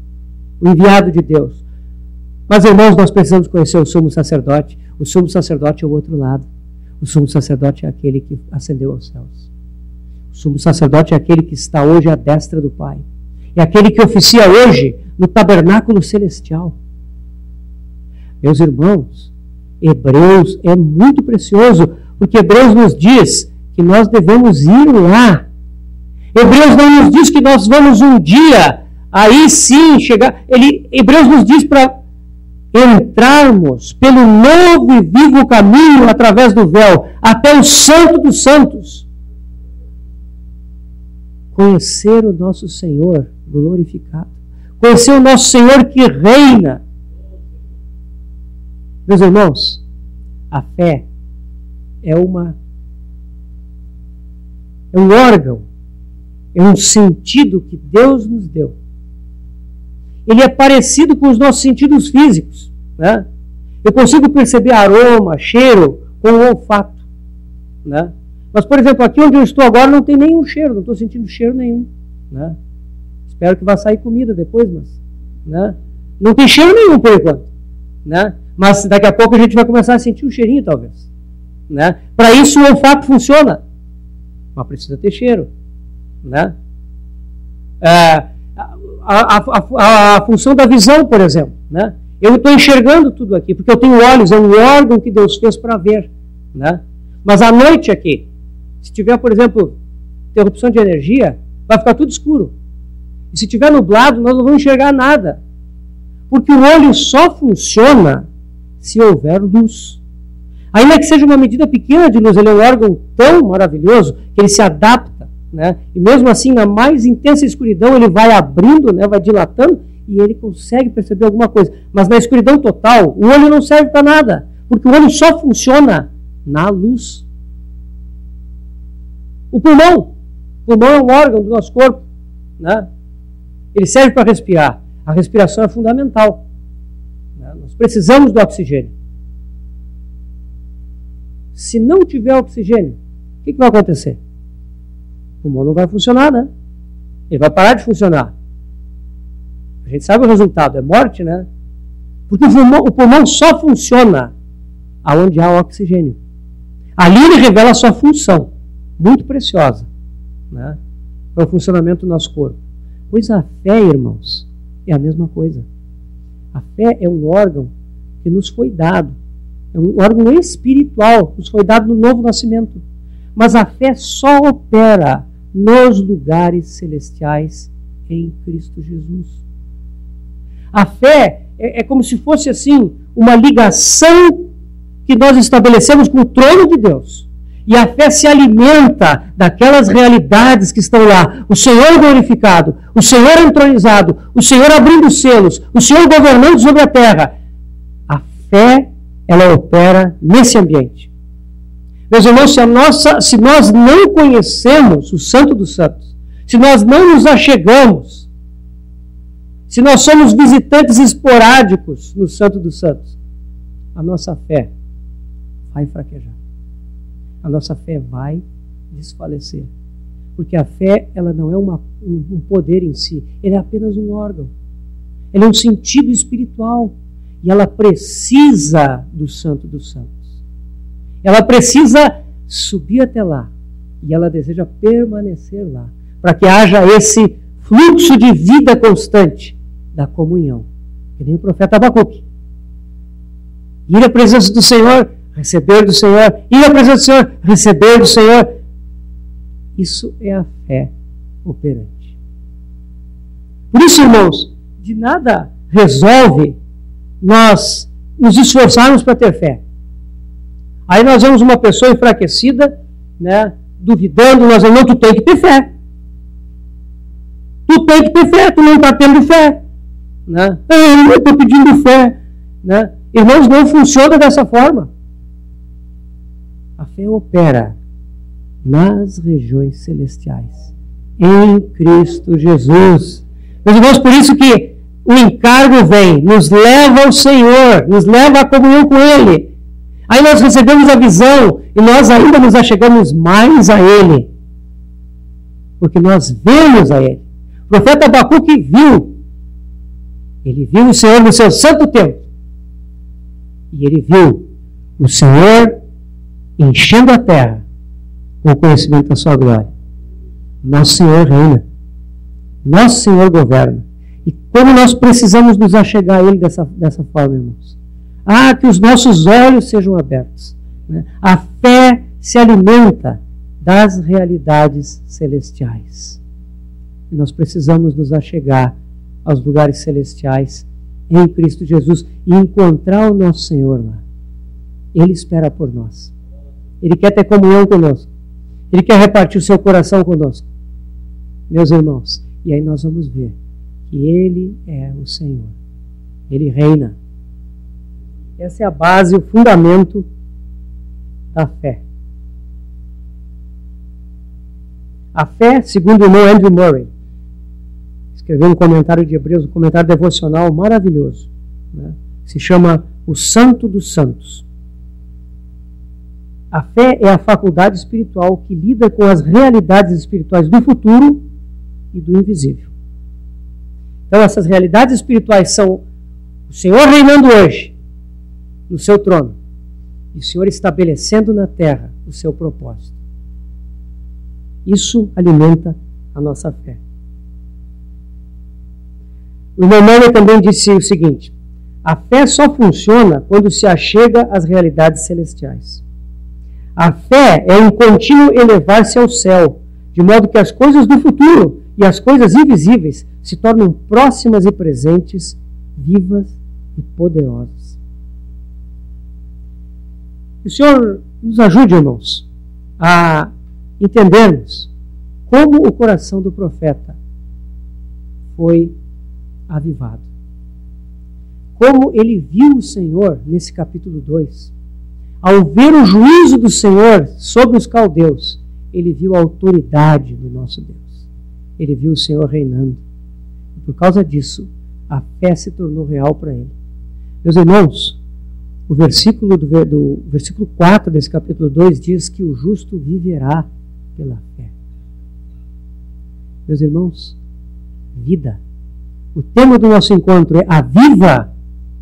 Speaker 1: o enviado de Deus. Mas, irmãos, nós precisamos conhecer o sumo sacerdote. O sumo sacerdote é o outro lado. O sumo sacerdote é aquele que ascendeu aos céus. O sumo sacerdote é aquele que está hoje à destra do Pai. É aquele que oficia hoje no tabernáculo celestial. Meus irmãos, Hebreus é muito precioso, porque Hebreus nos diz que nós devemos ir lá. Hebreus não nos diz que nós vamos um dia, aí sim, chegar. Hebreus nos diz para entrarmos pelo novo e vivo caminho através do véu, até o Santo dos Santos. Conhecer o nosso Senhor glorificado. Conhecer o nosso Senhor que reina. Meus irmãos, a fé é um órgão, é um sentido que Deus nos deu. Ele é parecido com os nossos sentidos físicos. Né? Eu consigo perceber aroma, cheiro com o olfato. né? Mas, por exemplo, aqui onde eu estou agora não tem nenhum cheiro, não estou sentindo cheiro nenhum, né? Espero que vá sair comida depois, mas, né? Não tem cheiro nenhum por enquanto, né? Mas daqui a pouco a gente vai começar a sentir um cheirinho, talvez, né? Para isso o olfato funciona, mas precisa ter cheiro, né? A função da visão, por exemplo, né? Eu estou enxergando tudo aqui, porque eu tenho olhos, é um órgão que Deus fez para ver, né? Mas à noite aqui, se tiver, por exemplo, interrupção de energia, vai ficar tudo escuro. E se tiver nublado, nós não vamos enxergar nada. Porque o olho só funciona se houver luz. Ainda que seja uma medida pequena de luz, ele é um órgão tão maravilhoso que ele se adapta, né? E mesmo assim, na mais intensa escuridão, ele vai abrindo, né? Vai dilatando, e ele consegue perceber alguma coisa. Mas na escuridão total, o olho não serve para nada, porque o olho só funciona na luz. O pulmão é um órgão do nosso corpo, né? Ele serve para respirar. A respiração é fundamental, né? Nós precisamos do oxigênio. Se não tiver oxigênio, o que vai acontecer? O pulmão não vai funcionar, né? Ele vai parar de funcionar. A gente sabe o resultado, é morte, né? Porque o pulmão só funciona aonde há oxigênio. Ali ele revela a sua função, muito preciosa, né? Para o funcionamento do nosso corpo. Pois a fé, irmãos, é a mesma coisa. A fé é um órgão que nos foi dado. É um órgão espiritual, nos foi dado no novo nascimento. Mas a fé só opera nos lugares celestiais em Cristo Jesus. A fé é como se fosse assim, uma ligação que nós estabelecemos com o trono de Deus. E a fé se alimenta daquelas realidades que estão lá. O Senhor glorificado, o Senhor entronizado, o Senhor abrindo os selos, o Senhor governando sobre a terra. A fé, ela opera nesse ambiente. Meus irmãos, se nós não conhecemos o Santo dos Santos, se nós não nos achegamos, se nós somos visitantes esporádicos no Santo dos Santos, a nossa fé vai fraquejar. A nossa fé vai desfalecer. Porque a fé, ela não é um poder em si, ela é apenas um órgão. Ela é um sentido espiritual. E ela precisa do Santo dos Santos. Ela precisa subir até lá. E ela deseja permanecer lá. Para que haja esse fluxo de vida constante da comunhão. Que nem o profeta Abacuque. Ir à presença do Senhor, receber do Senhor. Ir à presença do Senhor, receber do Senhor. Isso é a fé operante. Por isso, irmãos, de nada resolve nós nos esforçarmos para ter fé. Aí nós vemos uma pessoa enfraquecida, né, duvidando, nós vamos, não, tu tem que ter fé. Tu tem que ter fé, tu não está tendo fé. Né? Eu estou pedindo fé. Né? Irmãos, não funciona dessa forma. A fé opera nas regiões celestiais, em Cristo Jesus. Meus irmãos, por isso que o encargo vem, nos leva ao Senhor, nos leva à comunhão com Ele. Aí nós recebemos a visão e nós ainda nos achegamos mais a Ele, porque nós vemos a Ele. O profeta Abacuque viu. Ele viu o Senhor no seu santo templo. E ele viu o Senhor enchendo a terra com o conhecimento da sua glória. Nosso Senhor reina. Nosso Senhor governa. E como nós precisamos nos achegar a Ele dessa forma, irmãos. Que os nossos olhos sejam abertos. Né? A fé se alimenta das realidades celestiais. E nós precisamos nos achegar aos lugares celestiais em Cristo Jesus e encontrar o nosso Senhor lá. Ele espera por nós. Ele quer ter comunhão conosco. Ele quer repartir o seu coração conosco. Meus irmãos, e aí nós vamos ver que Ele é o Senhor. Ele reina. Essa é a base, o fundamento da fé. A fé, segundo o irmão Andrew Murray, escreveu um comentário de Hebreus, um comentário devocional maravilhoso, né? Se chama O Santo dos Santos. A fé é a faculdade espiritual que lida com as realidades espirituais do futuro e do invisível. Então, essas realidades espirituais são o Senhor reinando hoje no seu trono e o Senhor estabelecendo na terra o seu propósito. Isso alimenta a nossa fé. O irmão Miller também disse o seguinte: a fé só funciona quando se achega às realidades celestiais. A fé é um contínuo elevar-se ao céu, de modo que as coisas do futuro e as coisas invisíveis se tornam próximas e presentes, vivas e poderosas. Que o Senhor nos ajude, irmãos, a entendermos como o coração do profeta foi avivado. Como ele viu o Senhor nesse capítulo 2. Ao ver o juízo do Senhor sobre os caldeus, ele viu a autoridade do nosso Deus. Ele viu o Senhor reinando. E por causa disso, a fé se tornou real para ele. Meus irmãos, o versículo do versículo 4 desse capítulo 2 diz que o justo viverá pela fé. Meus irmãos, vida. O tema do nosso encontro é aviva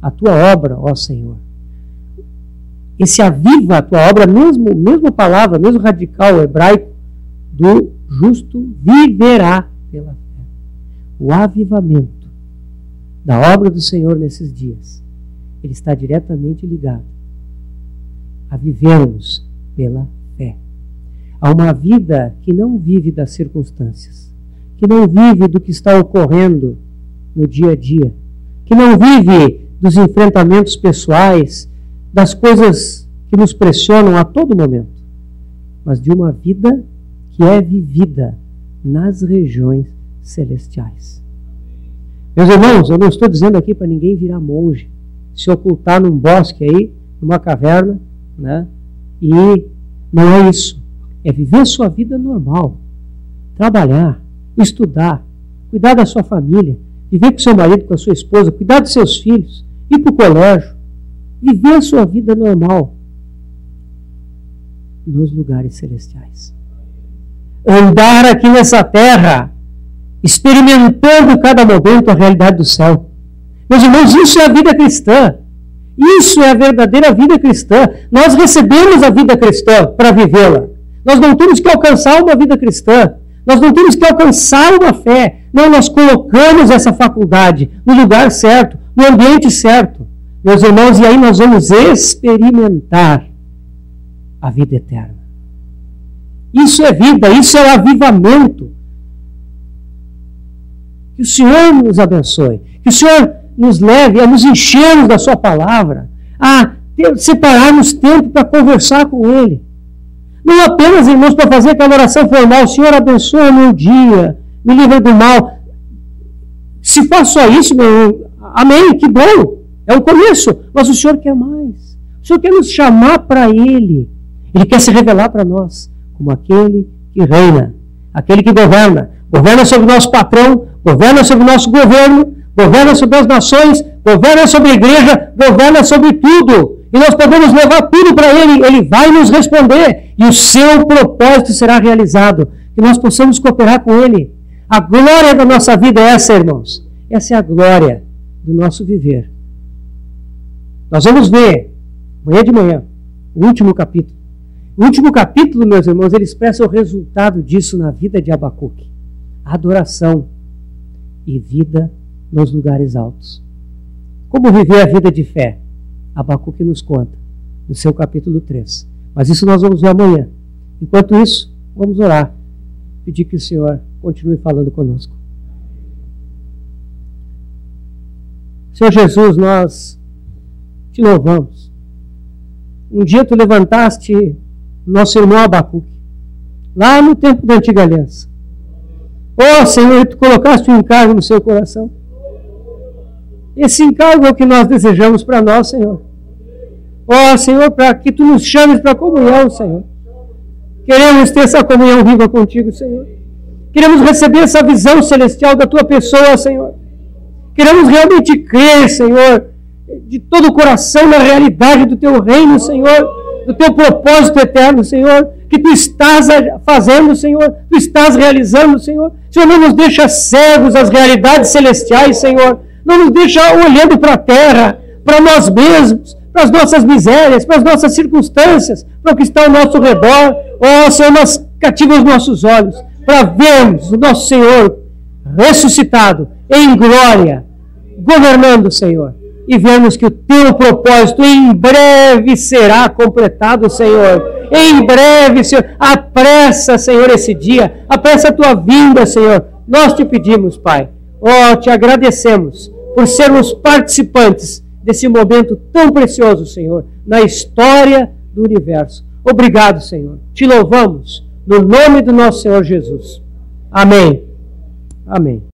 Speaker 1: a tua obra, ó Senhor. Esse aviva a tua obra, mesma palavra, mesmo radical hebraico, do justo viverá pela fé. O avivamento da obra do Senhor nesses dias, ele está diretamente ligado a vivermos pela fé. A uma vida que não vive das circunstâncias, que não vive do que está ocorrendo no dia a dia, que não vive dos enfrentamentos pessoais, das coisas que nos pressionam a todo momento, mas de uma vida que é vivida nas regiões celestiais. Meus irmãos, eu não estou dizendo aqui para ninguém virar monge, se ocultar num bosque aí, numa caverna, né? E não é isso. É viver a sua vida normal, trabalhar, estudar, cuidar da sua família, viver com seu marido, com a sua esposa, cuidar dos seus filhos, ir para o colégio, viver a sua vida normal nos lugares celestiais. Andar aqui nessa terra, experimentando cada momento a realidade do céu. Meus irmãos, isso é a vida cristã. Isso é a verdadeira vida cristã. Nós recebemos a vida cristã para vivê-la. Nós não temos que alcançar uma vida cristã. Nós não temos que alcançar uma fé. Não, nós colocamos essa faculdade no lugar certo, no ambiente certo. Meus irmãos, e aí nós vamos experimentar a vida eterna. Isso é vida, isso é o avivamento. Que o Senhor nos abençoe. Que o Senhor nos leve a nos enchermos da sua palavra, a separarmos tempo para conversar com Ele. Não apenas, irmãos, para fazer aquela oração formal, Senhor, abençoa o meu dia, me livra do mal. Se faz só isso, meu irmão, amém, que bom, é um começo, mas o Senhor quer mais. O Senhor quer nos chamar para Ele. Ele quer se revelar para nós como aquele que reina, aquele que governa. Governa sobre o nosso patrão, governa sobre o nosso governo, governa sobre as nações, governa sobre a igreja, governa sobre tudo. E nós podemos levar tudo para Ele, Ele vai nos responder. E o seu propósito será realizado. Que nós possamos cooperar com Ele. A glória da nossa vida é essa, irmãos. Essa é a glória do nosso viver. Nós vamos ver, amanhã de manhã, o último capítulo. O último capítulo, meus irmãos, ele expressa o resultado disso na vida de Abacuque. Adoração e vida nos lugares altos. Como viver a vida de fé? Abacuque nos conta, no seu capítulo 3. Mas isso nós vamos ver amanhã. Enquanto isso, vamos orar. Pedir que o Senhor continue falando conosco. Senhor Jesus, nós te louvamos. Um dia tu levantaste nosso irmão Abacuque, lá no tempo da Antiga Aliança. Oh, Senhor, tu colocaste um encargo no seu coração. Esse encargo é o que nós desejamos para nós, Senhor. Oh, Senhor, para que tu nos chames para a comunhão, Senhor. Queremos ter essa comunhão viva contigo, Senhor. Queremos receber essa visão celestial da tua pessoa, Senhor. Queremos realmente crer, Senhor, de todo o coração na realidade do teu reino, Senhor. do teu propósito eterno, Senhor, que tu estás fazendo, Senhor, tu estás realizando, Senhor. Senhor, não nos deixa cegos às realidades celestiais, Senhor. Não nos deixa olhando para a terra, para nós mesmos, para as nossas misérias, para as nossas circunstâncias, para o que está ao nosso redor. Ó, Senhor, nós cativa os nossos olhos para vermos o nosso Senhor ressuscitado em glória, governando, Senhor. E vemos que o teu propósito em breve será completado, Senhor. Em breve, Senhor. Apressa, Senhor, esse dia. Apressa a tua vinda, Senhor. Nós te pedimos, Pai. Oh, te agradecemos por sermos participantes desse momento tão precioso, Senhor, na história do universo. Obrigado, Senhor. Te louvamos no nome do nosso Senhor Jesus. Amém. Amém.